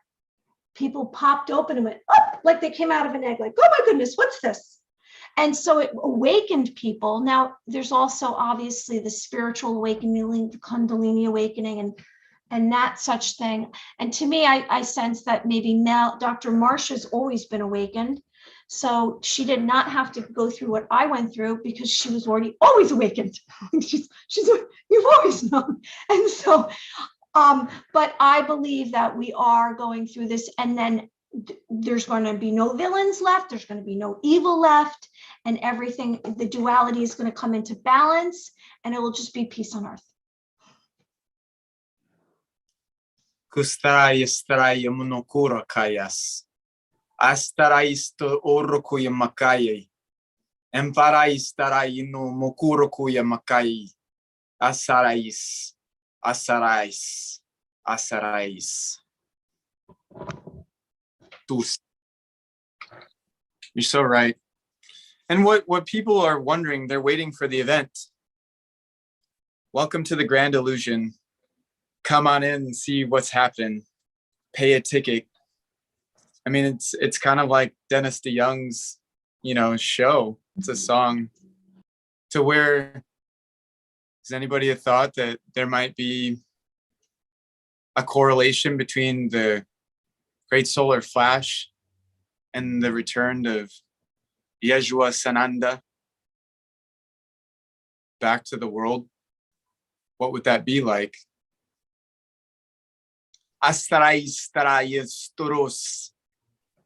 people popped open and went, oh, like they came out of an egg, like, oh my goodness, what's this? And so it awakened people. Now, there's also obviously the spiritual awakening, the Kundalini awakening, and that such thing. And to me, I sense that maybe Dr. Marcia's always been awakened. So she did not have to go through what I went through, because she was always awakened. You've always known. And so, but I believe that we are going through this, and then there's going to be no villains left. There's going to be no evil left, and everything, the duality is going to come into balance, and it will just be peace on earth. Kustarai monokura kayas. Astaraista orokuya makai. Emparaistaraí no mokurokuya makai. Asarais. You're so right. And what people are wondering, they're waiting for the event. Welcome to the Grand Illusion. Come on in and see what's happening. Pay a ticket. I mean, it's kind of like Dennis DeYoung's, show. It's a song. To where, has anybody have thought that there might be a correlation between the Great Solar Flash and the return of Yeshua Sananda back to the world? What would that be like? Astarais.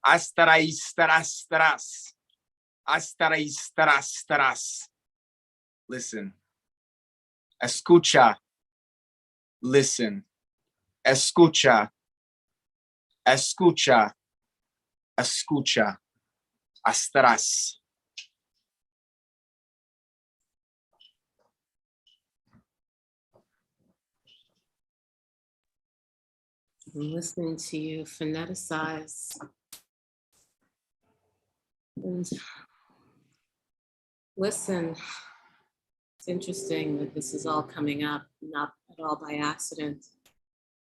Hasta ahí estarás. Hasta ahí estarás. Listen. Escucha. Listen. Escucha. Escucha. Escucha. Estarás. I'm listening to you phoneticize. And listen, it's interesting that this is all coming up, not at all by accident.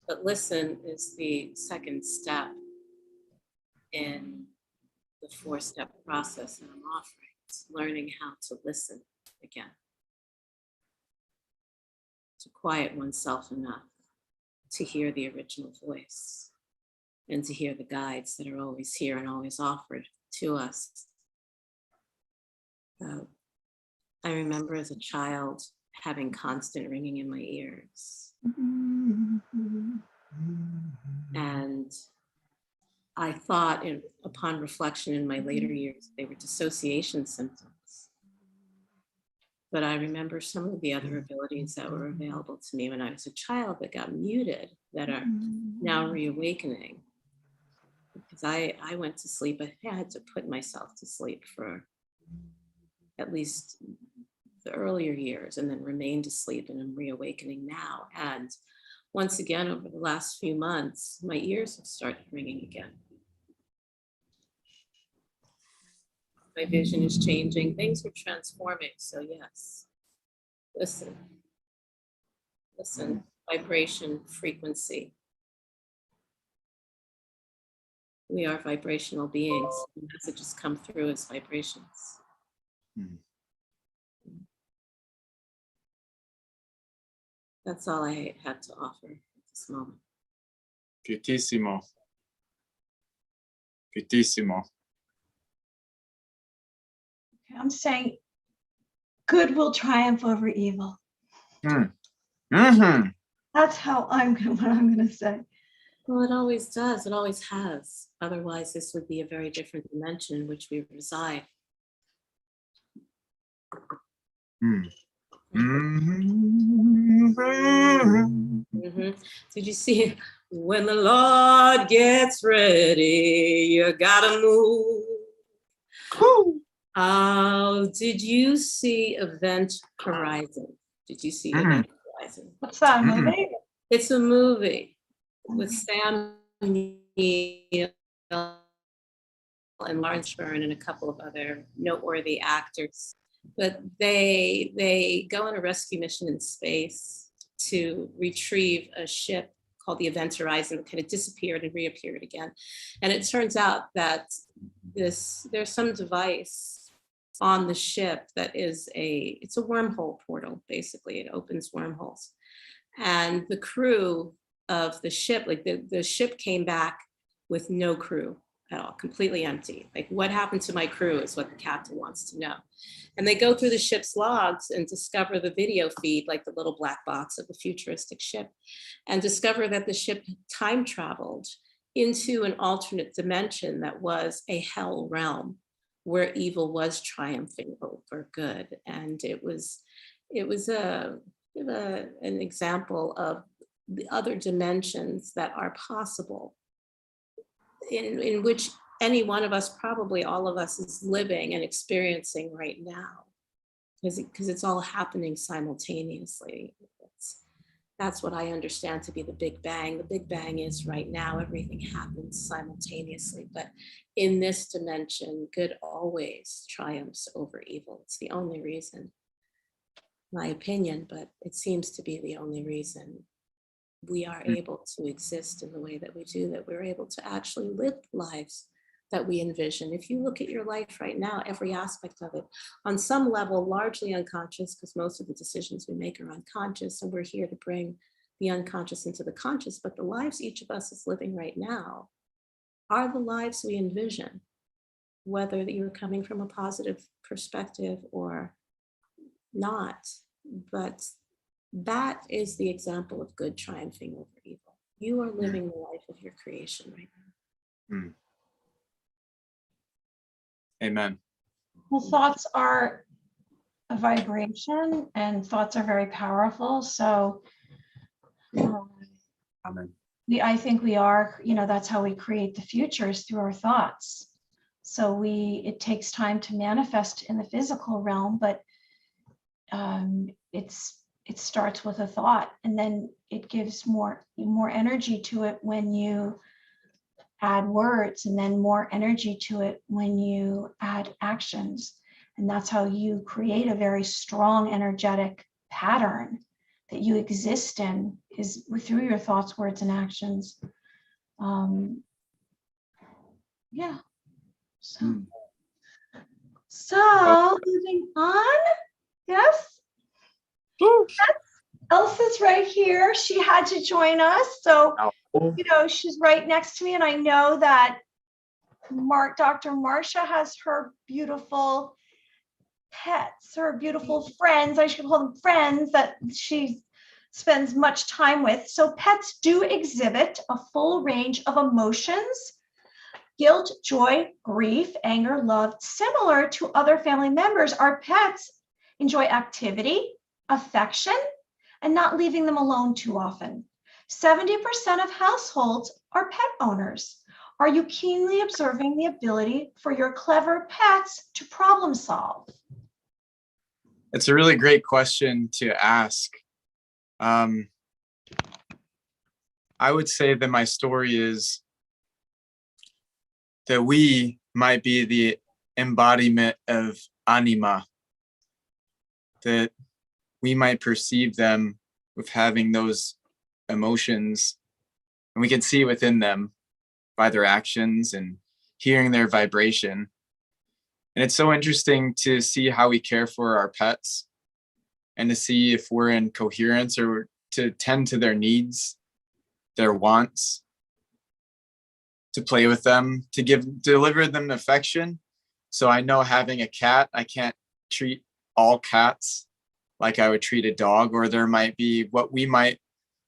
But listen is the second step in the 4-step process that I'm offering. It's learning how to listen again, to quiet oneself enough to hear the original voice and to hear the guides that are always here and always offered to us. I remember as a child having constant ringing in my ears. And I thought, upon reflection in my later years, they were dissociation symptoms. But I remember some of the other abilities that were available to me when I was a child that got muted, that are now reawakening. Because I went to sleep, I had to put myself to sleep for at least the earlier years and then remained asleep, and I'm reawakening now. And once again, over the last few months, my ears have started ringing again. My vision is changing, things are transforming. So yes, listen, vibration, frequency. We are vibrational beings. Messages come through as vibrations. That's all I have to offer at this moment. Fiutissimo. Fiutissimo. I'm saying good will triumph over evil. Mm-hmm. That's what I'm going to say. Well, it always does. It always has. Otherwise, this would be a very different dimension in which we reside. Did you see when the Lord gets ready, you gotta move? Did you see Event Horizon? Did you see Event Horizon? What's that movie? It's a movie with Sam Neill and Lawrence Fishburne and a couple of other noteworthy actors. But they go on a rescue mission in space to retrieve a ship called the Event Horizon that kind of disappeared and reappeared again. And it turns out that there's some device on the ship that is it's a wormhole portal, basically. It opens wormholes. And the crew of the ship, like the ship came back with no crew at all, completely empty. Like, what happened to my crew is what the captain wants to know. And they go through the ship's logs and discover the video feed, like the little black box of the futuristic ship, and discover that the ship time traveled into an alternate dimension that was a hell realm where evil was triumphing over good. And it was an example of the other dimensions that are possible, in which any one of us, probably all of us, is living and experiencing right now, because it's all happening simultaneously. That's what I understand to be the Big Bang. The Big Bang is right now, everything happens simultaneously, but in this dimension, good always triumphs over evil. It's the only reason, my opinion, but it seems to be the only reason we are able to exist in the way that we do, that we're able to actually live lives that we envision. If you look at your life right now, every aspect of it, on some level, largely unconscious, because most of the decisions we make are unconscious, and we're here to bring the unconscious into the conscious, but the lives each of us is living right now are the lives we envision, whether you're coming from a positive perspective or not. But that is the example of good triumphing over evil. You are living the life of your creation right now. Amen. Well, thoughts are a vibration and thoughts are very powerful. So Amen. I think we are, that's how we create the futures, through our thoughts. So it takes time to manifest in the physical realm, but it starts with a thought, and then it gives more energy to it when you add words, and then more energy to it when you add actions. And that's how you create a very strong energetic pattern that you exist in, is through your thoughts, words, and actions. Yeah. So moving on. Yes. Woo. Elsa's right here. She had to join us. So, Oh. she's right next to me. And I know that Dr. Marcia has her beautiful pets, her beautiful friends. I should call them friends, that she spends much time with. So pets do exhibit a full range of emotions: guilt, joy, grief, anger, love. Similar to other family members, our pets enjoy activity, affection, and not leaving them alone too often. 70% of households are pet owners. Are you keenly observing the ability for your clever pets to problem solve? It's a really great question to ask. I would say that my story is that we might be the embodiment of anima, that we might perceive them with having those emotions, and we can see within them by their actions and hearing their vibration. And it's so interesting to see how we care for our pets, and to see if we're in coherence, or to tend to their needs, their wants, to play with them, to deliver them affection. So I know, having a cat, I can't treat all cats like I would treat a dog, or there might be what we might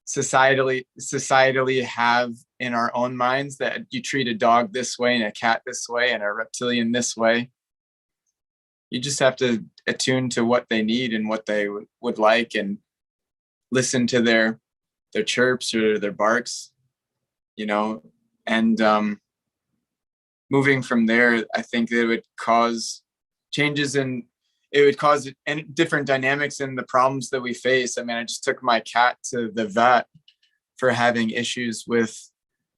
societally have in our own minds, that you treat a dog this way and a cat this way and a reptilian this way. You just have to attune to what they need and what they would like, and listen to their chirps or their barks, and moving from there, I think it would cause changes it would cause different dynamics in the problems that we face. I mean, I just took my cat to the vet for having issues with,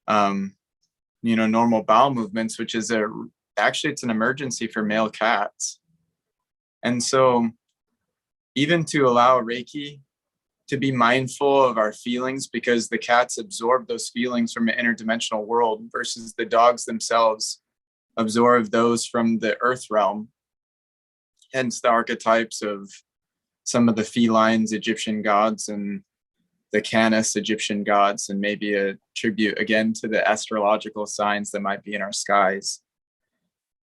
normal bowel movements, which is actually it's an emergency for male cats. And so even to allow Reiki to be mindful of our feelings, because the cats absorb those feelings from an interdimensional world, versus the dogs themselves absorb those from the earth realm. Hence the archetypes of some of the felines Egyptian gods, and the Canis Egyptian gods, and maybe a tribute again to the astrological signs that might be in our skies.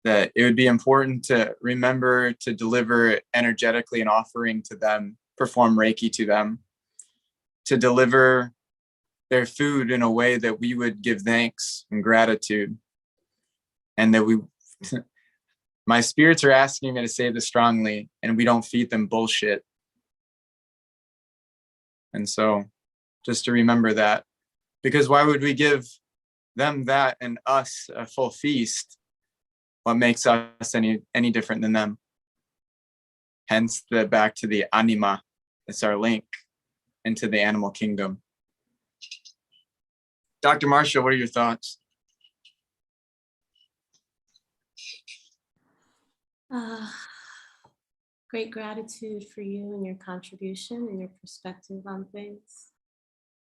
That it would be important to remember to deliver energetically an offering to them, perform Reiki to them, to deliver their food in a way that we would give thanks and gratitude. And that my spirits are asking me to say this strongly, and we don't feed them bullshit. And so just to remember that, because why would we give them that and us a full feast? What makes us any different than them? Hence back to the anima. It's our link into the animal kingdom. Dr. Marcia, what are your thoughts? Great gratitude for you and your contribution and your perspective on things,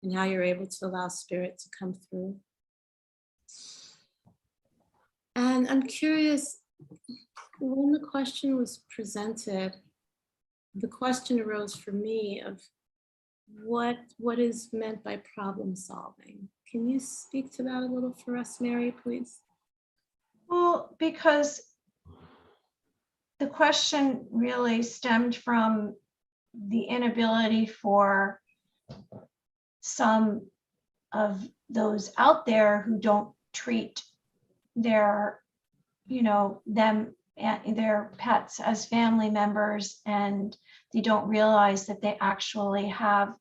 and how you're able to allow spirit to come through. And I'm curious, when the question was presented, the question arose for me of what is meant by problem solving. Can you speak to that a little for us, Mary, please? Well, because the question really stemmed from the inability for some of those out there who don't treat their, them their pets as family members, and they don't realize that they actually have,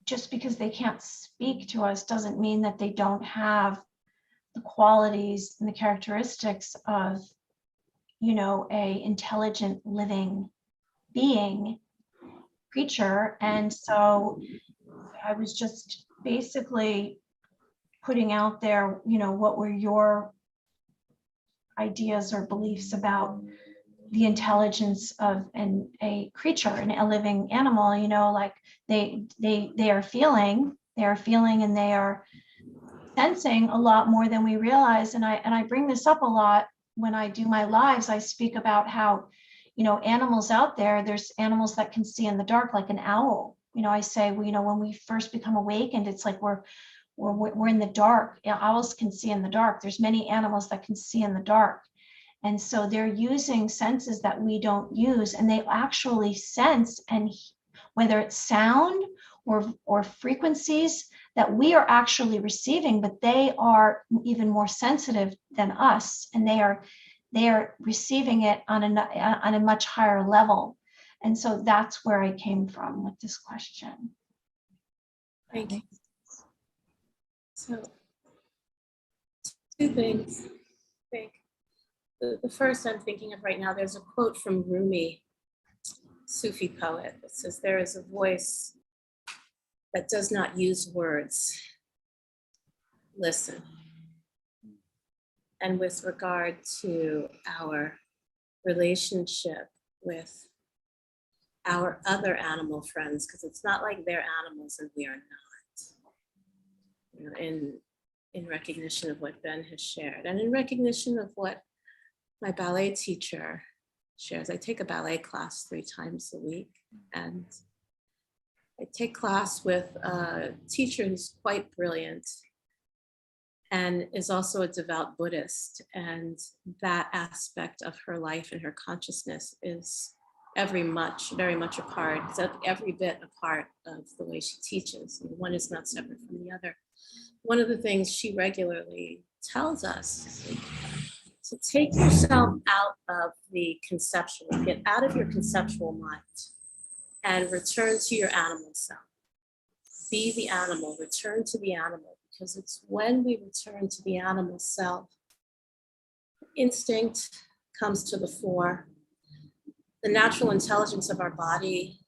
just because they can't speak to us doesn't mean that they don't have the qualities and the characteristics of, a intelligent living being, creature. And so I was just basically putting out there, what were your ideas or beliefs about the intelligence of a creature and a living animal, like they are feeling and they are sensing a lot more than we realize. And I bring this up a lot when I do my lives. I speak about how, animals out there's animals that can see in the dark, like an owl. I say, when we first become awakened, it's like we're in the dark. Owls can see in the dark. There's many animals that can see in the dark. And so they're using senses that we don't use, and they actually sense, and whether it's sound or frequencies that we are actually receiving, but they are even more sensitive than us, and they are receiving it on a much higher level. And so that's where I came from with this question. Thank you. So, two things. I think the first I'm thinking of right now, there's a quote from Rumi, Sufi poet, that says, "There is a voice that does not use words. Listen." And with regard to our relationship with our other animal friends, because it's not like they're animals and we are not. In recognition of what Ben has shared, and in recognition of what my ballet teacher shares. I take a ballet class 3 times a week, and I take class with a teacher who's quite brilliant and is also a devout Buddhist. And that aspect of her life and her consciousness is very much a part, it's every bit a part of the way she teaches. And one is not separate from the other. One of the things she regularly tells us is to take yourself out of the conceptual, get out of your conceptual mind and return to your animal self. Be the animal, return to the animal, because it's when we return to the animal self, instinct comes to the fore. The natural intelligence of our body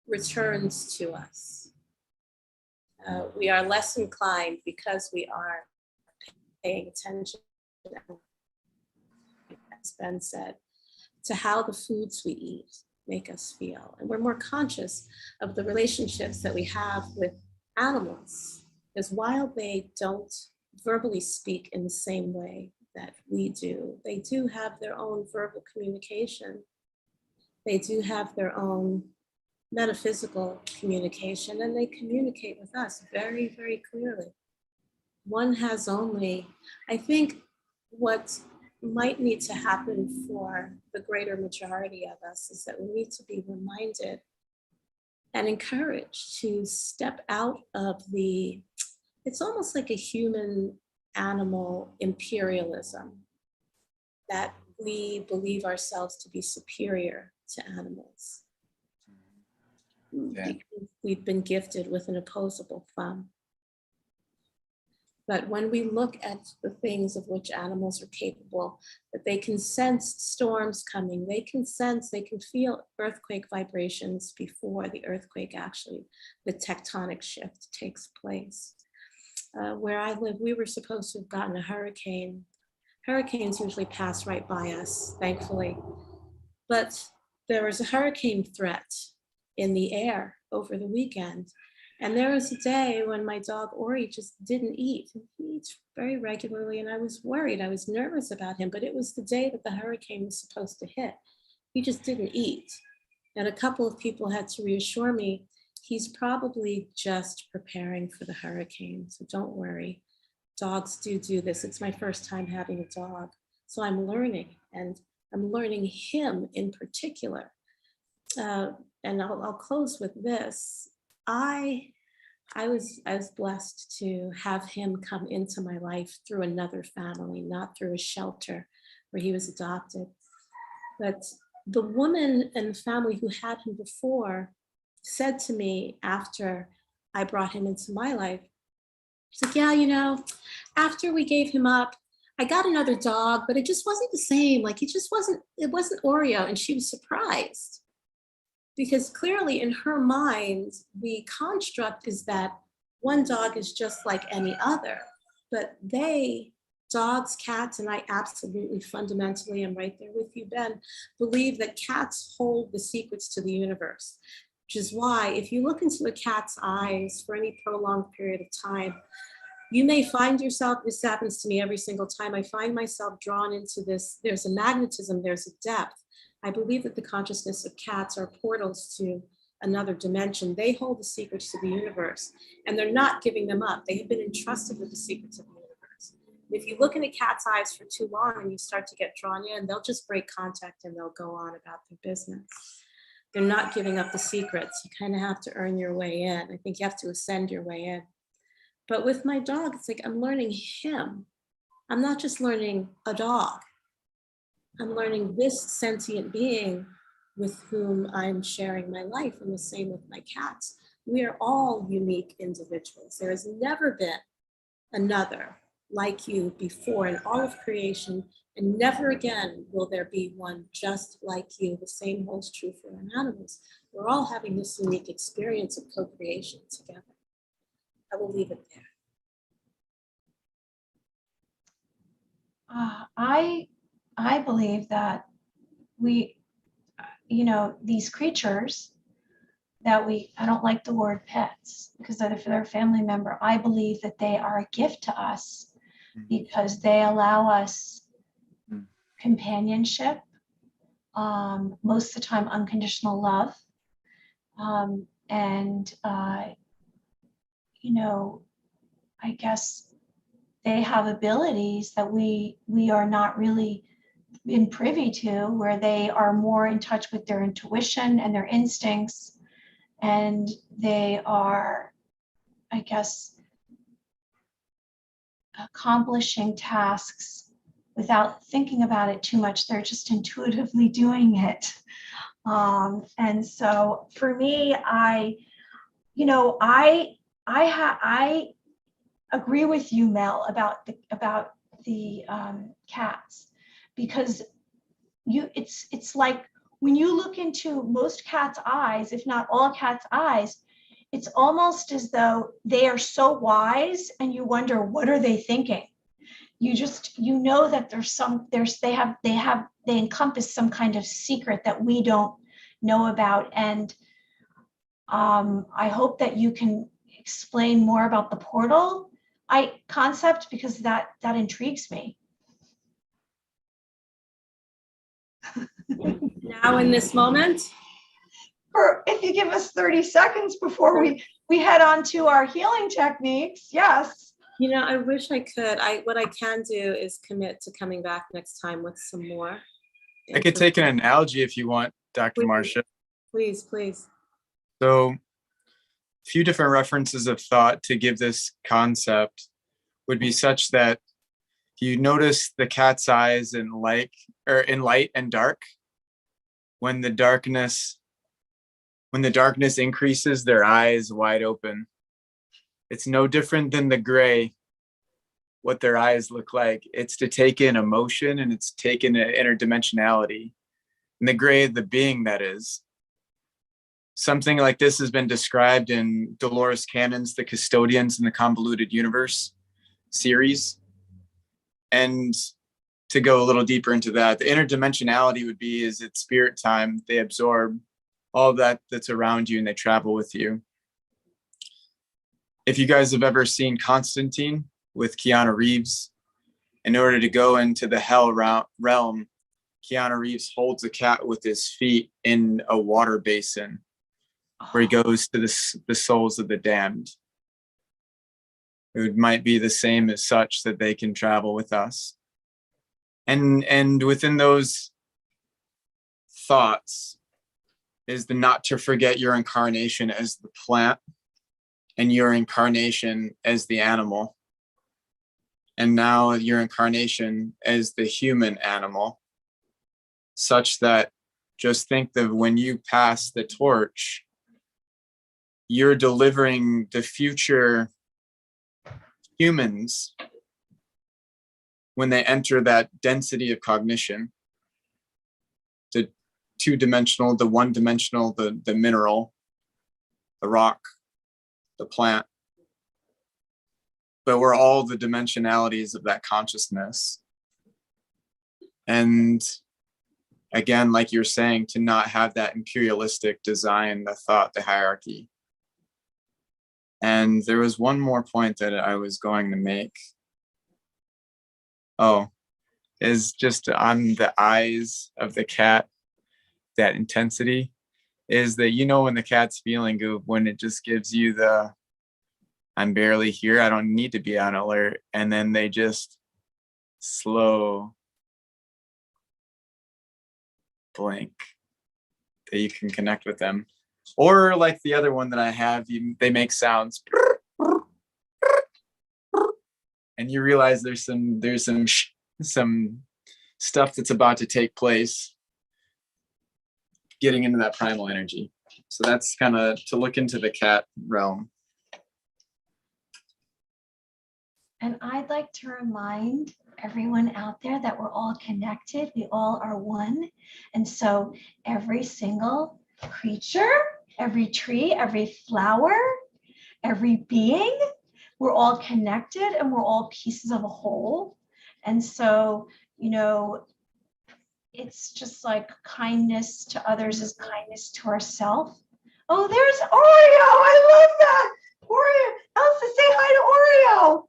returns to us. We are less inclined, because we are paying attention, as Ben said, to how the foods we eat make us feel. And we're more conscious of the relationships that we have with animals, because while they don't verbally speak in the same way that we do, they do have their own verbal communication. They do have their own metaphysical communication, and they communicate with us very, very clearly. One has only, I think what might need to happen for the greater majority of us is that we need to be reminded and encouraged to step out of it's almost like a human animal imperialism, that we believe ourselves to be superior to animals. Yeah. We've been gifted with an opposable thumb. But when we look at the things of which animals are capable, that they can sense storms coming, they can feel earthquake vibrations before the earthquake the tectonic shift takes place. Where I live, we were supposed to have gotten a hurricane. Hurricanes usually pass right by us, thankfully. But there was a hurricane threat in the air over the weekend. And there was a day when my dog Ori just didn't eat. He eats very regularly, and I was worried. I was nervous about him, but it was the day that the hurricane was supposed to hit. He just didn't eat. And a couple of people had to reassure me, he's probably just preparing for the hurricane, so don't worry. Dogs do this. It's my first time having a dog. So I'm learning, and I'm learning him in particular. And I'll close with this. I I was blessed to have him come into my life through another family, not through a shelter where he was adopted. But the woman in the family who had him before said to me after I brought him into my life, she's like, yeah, after we gave him up, I got another dog, but it just wasn't the same. Like it wasn't Oreo. And she was surprised because clearly in her mind, the construct is that one dog is just like any other, but dogs, cats, and I absolutely fundamentally am right there with you, Ben, believe that cats hold the secrets to the universe, which is why if you look into a cat's eyes for any prolonged period of time, you may find yourself, this happens to me every single time, I find myself drawn into this, there's a magnetism, there's a depth. I believe that the consciousness of cats are portals to another dimension. They hold the secrets to the universe, and they're not giving them up. They have been entrusted with the secrets of the universe. If you look in a cat's eyes for too long and you start to get drawn in, they'll just break contact and they'll go on about their business. They're not giving up the secrets. You kind of have to earn your way in. I think you have to ascend your way in. But with my dog, it's like I'm learning him. I'm not just learning a dog. I'm learning this sentient being with whom I'm sharing my life, and the same with my cats. We are all unique individuals. There has never been another like you before in all of creation, and never again will there be one just like you. The same holds true for our animals. We're all having this unique experience of co-creation together. I will leave it there. I believe that we, these creatures that I don't like the word pets because they're a family member. I believe that they are a gift to us because they allow us companionship, most of the time unconditional love, and I guess they have abilities that we are not really been privy to, where they are more in touch with their intuition and their instincts, and they are, I guess, accomplishing tasks without thinking about it too much. They're just intuitively doing it. And so for me, I agree with you, Mel, about the cats, because it's like when you look into most cats' eyes, if not all cats' eyes, it's almost as though they are so wise, and you wonder, what are they thinking? You know that they encompass some kind of secret that we don't know about, and I hope that you can explain more about the portal concept, because that intrigues me. Now in this moment? Or if you give us 30 seconds before we head on to our healing techniques, yes. I wish I could. What I can do is commit to coming back next time with some more. I could take an analogy if you want, Dr. Marcia. Please. So a few different references of thought to give this concept would be such that you notice the cat's eyes in light and dark. When the darkness increases, their eyes wide open. It's no different than the gray, what their eyes look like. It's to take in emotion, and it's taken an interdimensionality. And the gray, the being that is. Something like this has been described in Dolores Cannon's The Custodians in the Convoluted Universe series. And to go a little deeper into that, the interdimensionality would be is at spirit time, they absorb all that's around you and they travel with you. If you guys have ever seen Constantine with Keanu Reeves, in order to go into the hell realm, Keanu Reeves holds a cat with his feet in a water basin where he goes to the souls of the damned. It might be the same as such that they can travel with us. And within those thoughts is the not to forget your incarnation as the plant and your incarnation as the animal. And now your incarnation as the human animal, such that just think that when you pass the torch, you're delivering the future humans when they enter that density of cognition, the two-dimensional, the one-dimensional, the mineral, the rock, the plant. But we're all the dimensionalities of that consciousness. And again, like you're saying, to not have that imperialistic design, the thought, the hierarchy. And there was one more point that I was going to make. Oh, is just on the eyes of the cat, that intensity, is that, you know, when the cat's feeling good, when it just gives you the, I'm barely here, I don't need to be on alert. And then they just slow blink that you can connect with them. Or like the other one that I have, they make sounds. And you realize there's some stuff that's about to take place, getting into that primal energy. So that's kind of to look into the cat realm. And I'd like to remind everyone out there that we're all connected. We all are one. And so every single creature, every tree, every flower, every being, we're all connected and we're all pieces of a whole. And so, you know, it's just like kindness to others is kindness to ourselves. Oh, there's Oreo. I love that. Oreo. Elsa, say hi to Oreo.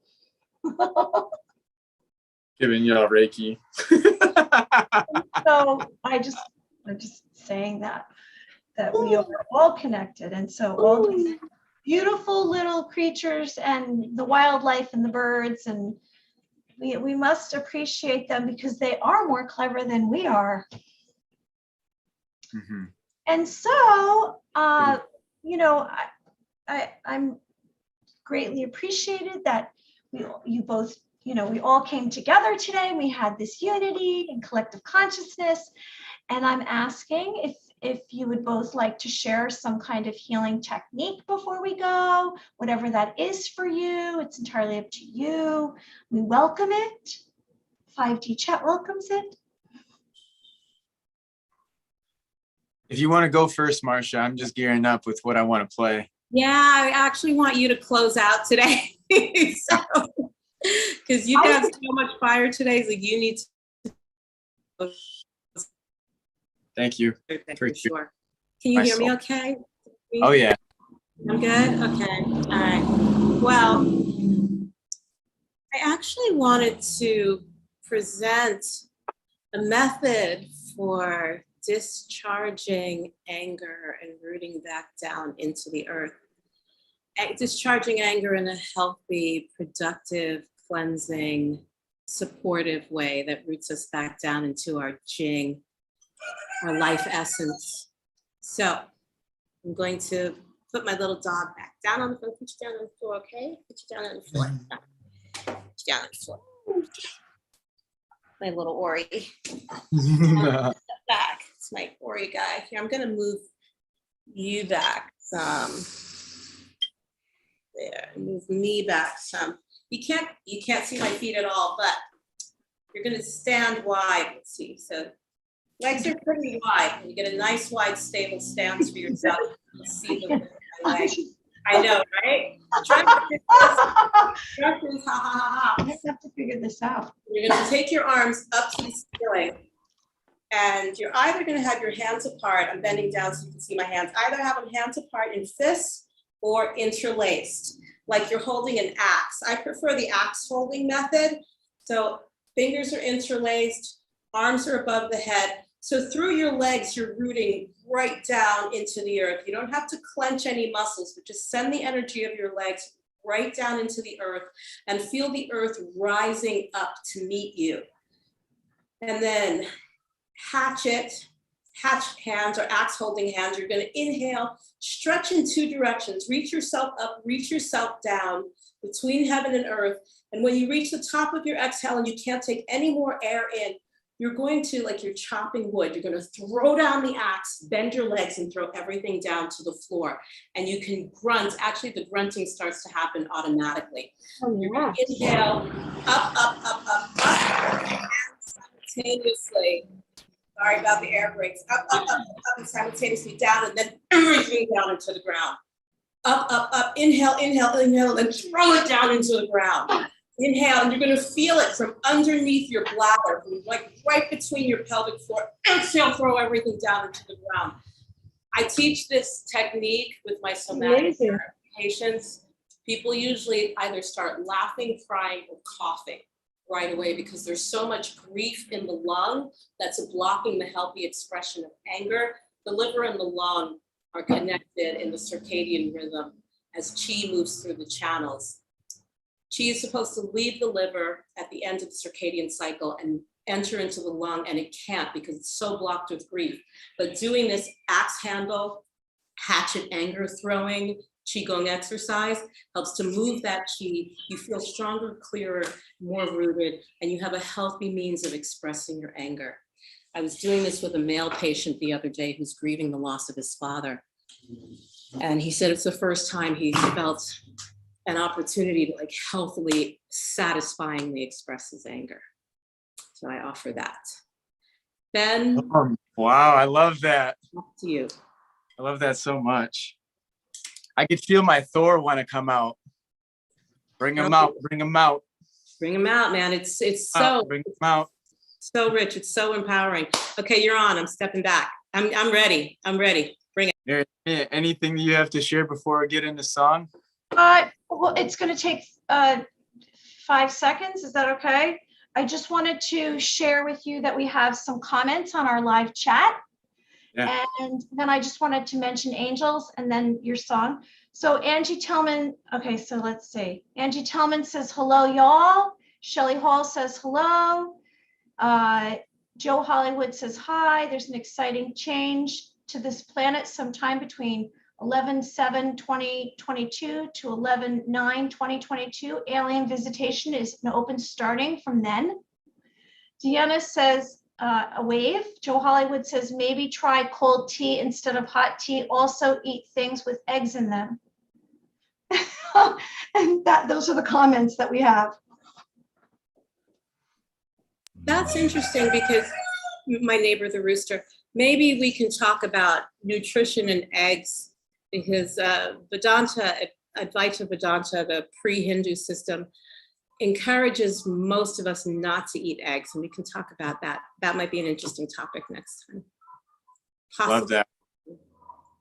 Giving y'all Reiki. So I'm just saying that we are all connected. And so all these beautiful little creatures and the wildlife and the birds, and we must appreciate them because they are more clever than we are. Mm-hmm. And so, you know, I'm greatly appreciated that you both, you know, we all came together today. We had this unity and collective consciousness. And I'm asking if you would both like to share some kind of healing technique before we go, whatever that is for you. It's entirely up to you. We welcome it. 5D chat welcomes it. If If you want to go first, Marcia, I'm just gearing up with what I want to play. Yeah, I actually want you to close out today. So, because you got so much fire today, so you need to. Thank you. For sure. Can you hear me okay? Oh, yeah. I'm good? Okay. All right. Well, I actually wanted to present a method for discharging anger and rooting back down into the earth. Discharging anger in a healthy, productive, cleansing, supportive way that roots us back down into our Jing, our life essence. So I'm going to put my little dog back down on the floor. Put you down on the floor, okay? Put you down on the floor. Put you down on the floor. My little Ori. Step back. It's my Ori guy. Here, I'm gonna move you back some. There, move me back some. You can't see my feet at all, but you're gonna stand wide. Let's see. So legs are pretty wide. You get a nice wide, stable stance for yourself. You see the legs. I know, right? I just have to figure this out. You're going to take your arms up to the ceiling, and you're either going to have your hands apart. I'm bending down so you can see my hands. Either have them hands apart in fists or interlaced, like you're holding an axe. I prefer the axe holding method. So fingers are interlaced, arms are above the head. So through your legs, you're rooting right down into the earth. You don't have to clench any muscles, but just send the energy of your legs right down into the earth and feel the earth rising up to meet you. And then hatchet hatch hands or axe holding hands. You're going to inhale, stretch in two directions, reach yourself up, reach yourself down between heaven and earth. And when you reach the top of your exhale and you can't take any more air in, you're going to, like you're chopping wood, you're going to throw down the axe, bend your legs and throw everything down to the floor. And you can grunt. Actually, the grunting starts to happen automatically. Oh, You're yeah. going to inhale, up, and simultaneously. Sorry about the air brakes. Up, and simultaneously down, and then everything down into the ground. Up, inhale, and throw it down into the ground. Inhale, and you're gonna feel it from underneath your bladder, like right between your pelvic floor. Exhale, throw everything down into the ground. I teach this technique with my somatic patients. People usually either start laughing, crying, or coughing right away because there's so much grief in the lung that's blocking the healthy expression of anger. The liver and the lung are connected in the circadian rhythm as qi moves through the channels. Qi is supposed to leave the liver at the end of the circadian cycle and enter into the lung, and it can't because it's so blocked with grief. But doing this axe handle, hatchet anger throwing, Qigong exercise helps to move that Qi. You feel stronger, clearer, more rooted, and you have a healthy means of expressing your anger. I was doing this with a male patient the other day who's grieving the loss of his father. And he said it's the first time he felt an opportunity to like healthily, satisfyingly express his anger. So I offer that. Ben. Wow, I love that. Up to you. I love that so much. I could feel my Thor want to come out. Bring him out, bring him out. Bring him out, man. It's so, bring him out. So rich. It's so empowering. Okay, you're on. I'm stepping back. I'm ready. I'm ready. Bring it. Anything you have to share before I get into song? Well, it's going to take 5 seconds. Is that okay? I just wanted to share with you that we have some comments on our live chat. Yeah. And then I just wanted to mention angels and then your song. So Angie Tillman, okay, so let's see. Angie Tillman says, hello, y'all. Shelley Hall says, hello. Joe Hollywood says, hi. There's an exciting change to this planet sometime between 11/7/2022 to 11/9/2022. Alien visitation is an open starting from then. Deanna says, a wave. Joe Hollywood says, maybe try cold tea instead of hot tea. Also eat things with eggs in them. And those are the comments that we have. That's interesting because my neighbor, the rooster, maybe we can talk about nutrition and eggs because Vedanta, Advaita Vedanta, the pre-Hindu system, encourages most of us not to eat eggs, and we can talk about that. That might be an interesting topic next time. Possibly. Love that.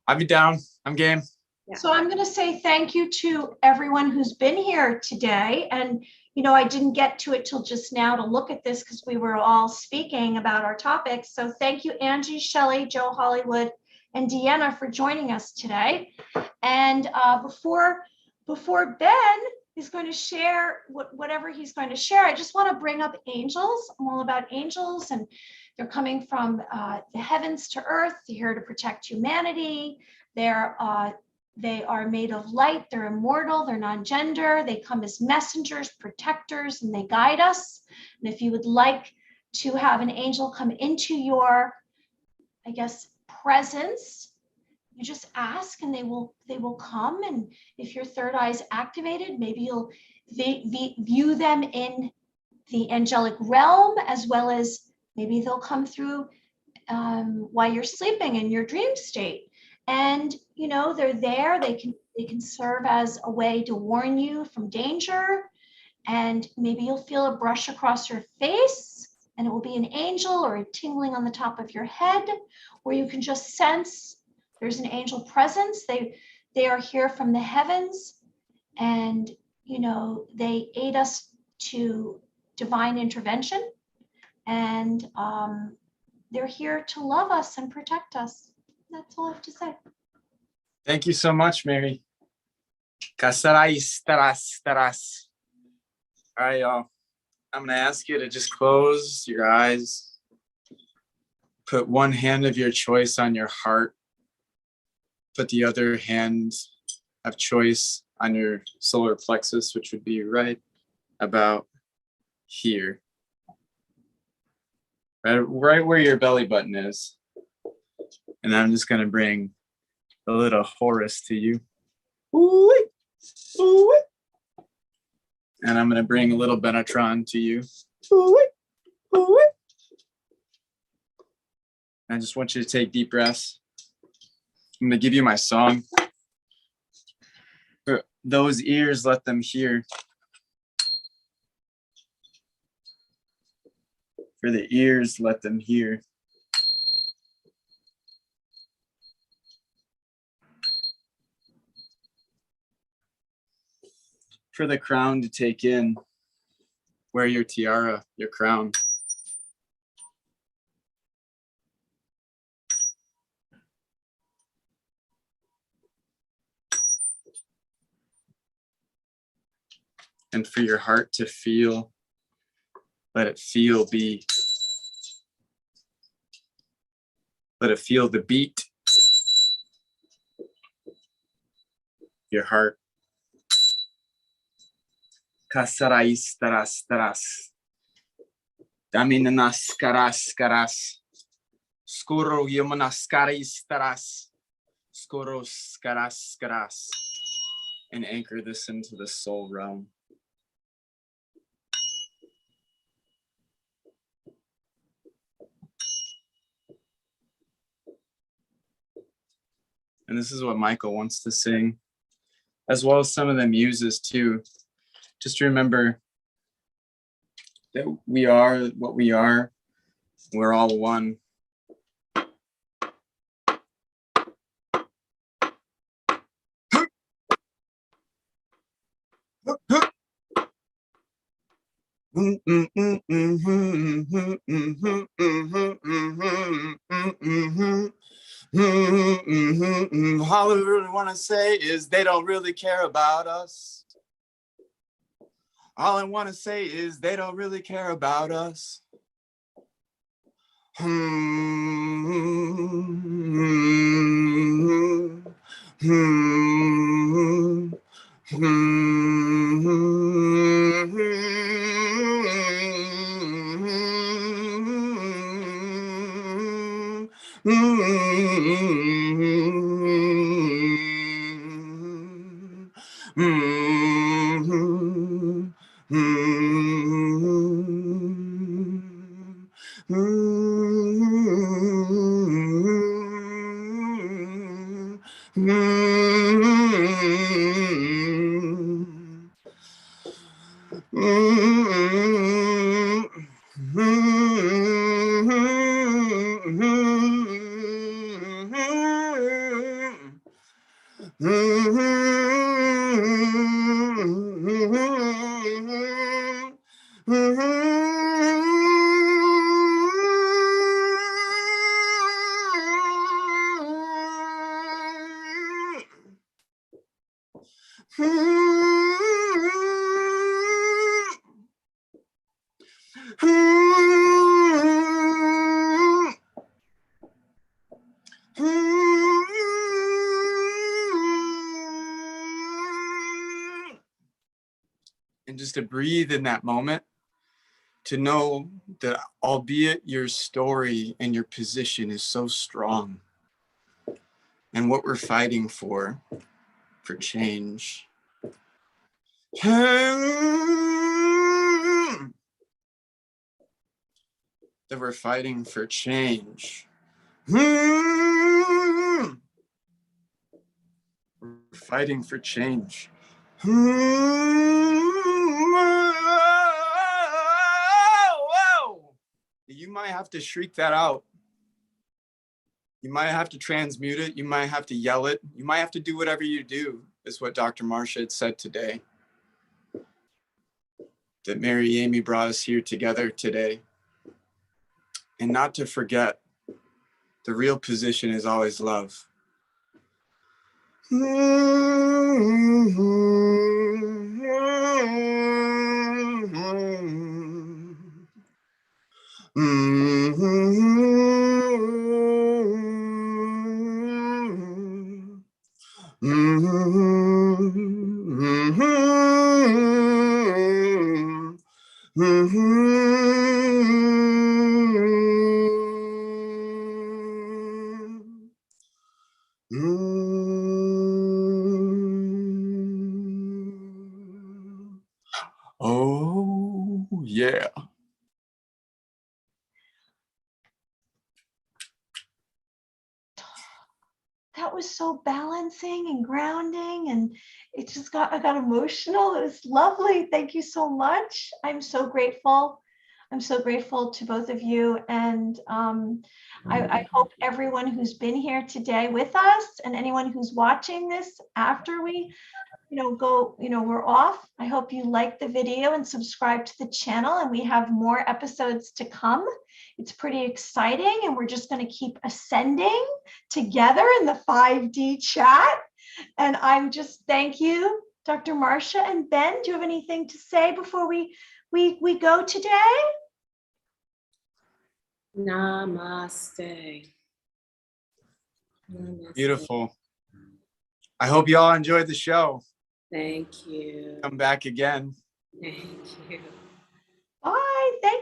I'll be down. I'm game. Yeah. So I'm going to say thank you to everyone who's been here today. And, you know, I didn't get to it till just now to look at this because we were all speaking about our topics. So thank you, Angie, Shelley, Joe Hollywood, and Deanna for joining us today. And before Ben is going to share whatever he's going to share, I just want to bring up angels. I'm all about angels, and they're coming from the heavens to earth. They're here to protect humanity. They are made of light. They're immortal. They're non-gender. They come as messengers, protectors, and they guide us. And if you would like to have an angel come into your, I guess, presence, you just ask and they will come. And if your third eye is activated, maybe you'll view them in the angelic realm, as well as maybe they'll come through while you're sleeping in your dream state. And you know, they're there. They can serve as a way to warn you from danger. And maybe you'll feel a brush across your face, and it will be an angel, or a tingling on the top of your head, or you can just sense there's an angel presence. They are here from the heavens, and you know, they aid us to divine intervention, and they're here to love us and protect us. That's all I have to say. Thank you so much, Mary. Casarais, taras. All right, y'all. I'm gonna ask you to just close your eyes. Put one hand of your choice on your heart. Put the other hand of choice on your solar plexus, which would be right about here. Right where your belly button is. And I'm just gonna bring a little Horus to you. Ooh-wee, ooh-wee. And I'm gonna bring a little Benetron to you. Ooh-wee, ooh-wee. I just want you to take deep breaths. I'm gonna give you my song. For those ears, let them hear. For the ears, let them hear. For the crown to take in. Wear your tiara, your crown. And for your heart to feel, let it feel be. Let it feel the beat. Your heart. Kasarais taras taras. Daminanas karas karas. Skoro yomanas karis taras. Skoros karas karas. And anchor this into the soul realm. And this is what Michael wants to sing, as well as some of the muses too. Just remember that we are what we are. We're all one. All I really want to say is they don't really care about us. All I want to say is they don't really care about us. And just to breathe in that moment, to know that albeit your story and your position is so strong, and what we're fighting for change. That we're fighting for change. We're fighting for change. You might have to shriek that out. You might have to transmute it. You might have to yell it. You might have to do whatever you do, is what Dr. Marcia had said today. That Mary Amy brought us here together today. And not to forget, the real position is always love. Oh, yeah. That was so balancing and grounding, and I got emotional. It was lovely. Thank you so much. I'm so grateful. I'm so grateful to both of you, and I hope everyone who's been here today with us and anyone who's watching this after we we're off. I hope you like the video and subscribe to the channel, and we have more episodes to come. It's pretty exciting, and we're just going to keep ascending together in the 5D chat. And I'm just thank you, Dr. Marcia and Ben. Do you have anything to say before we go today? Namaste. Namaste. Beautiful. I hope you all enjoyed the show. Thank you. Come back again. Thank you.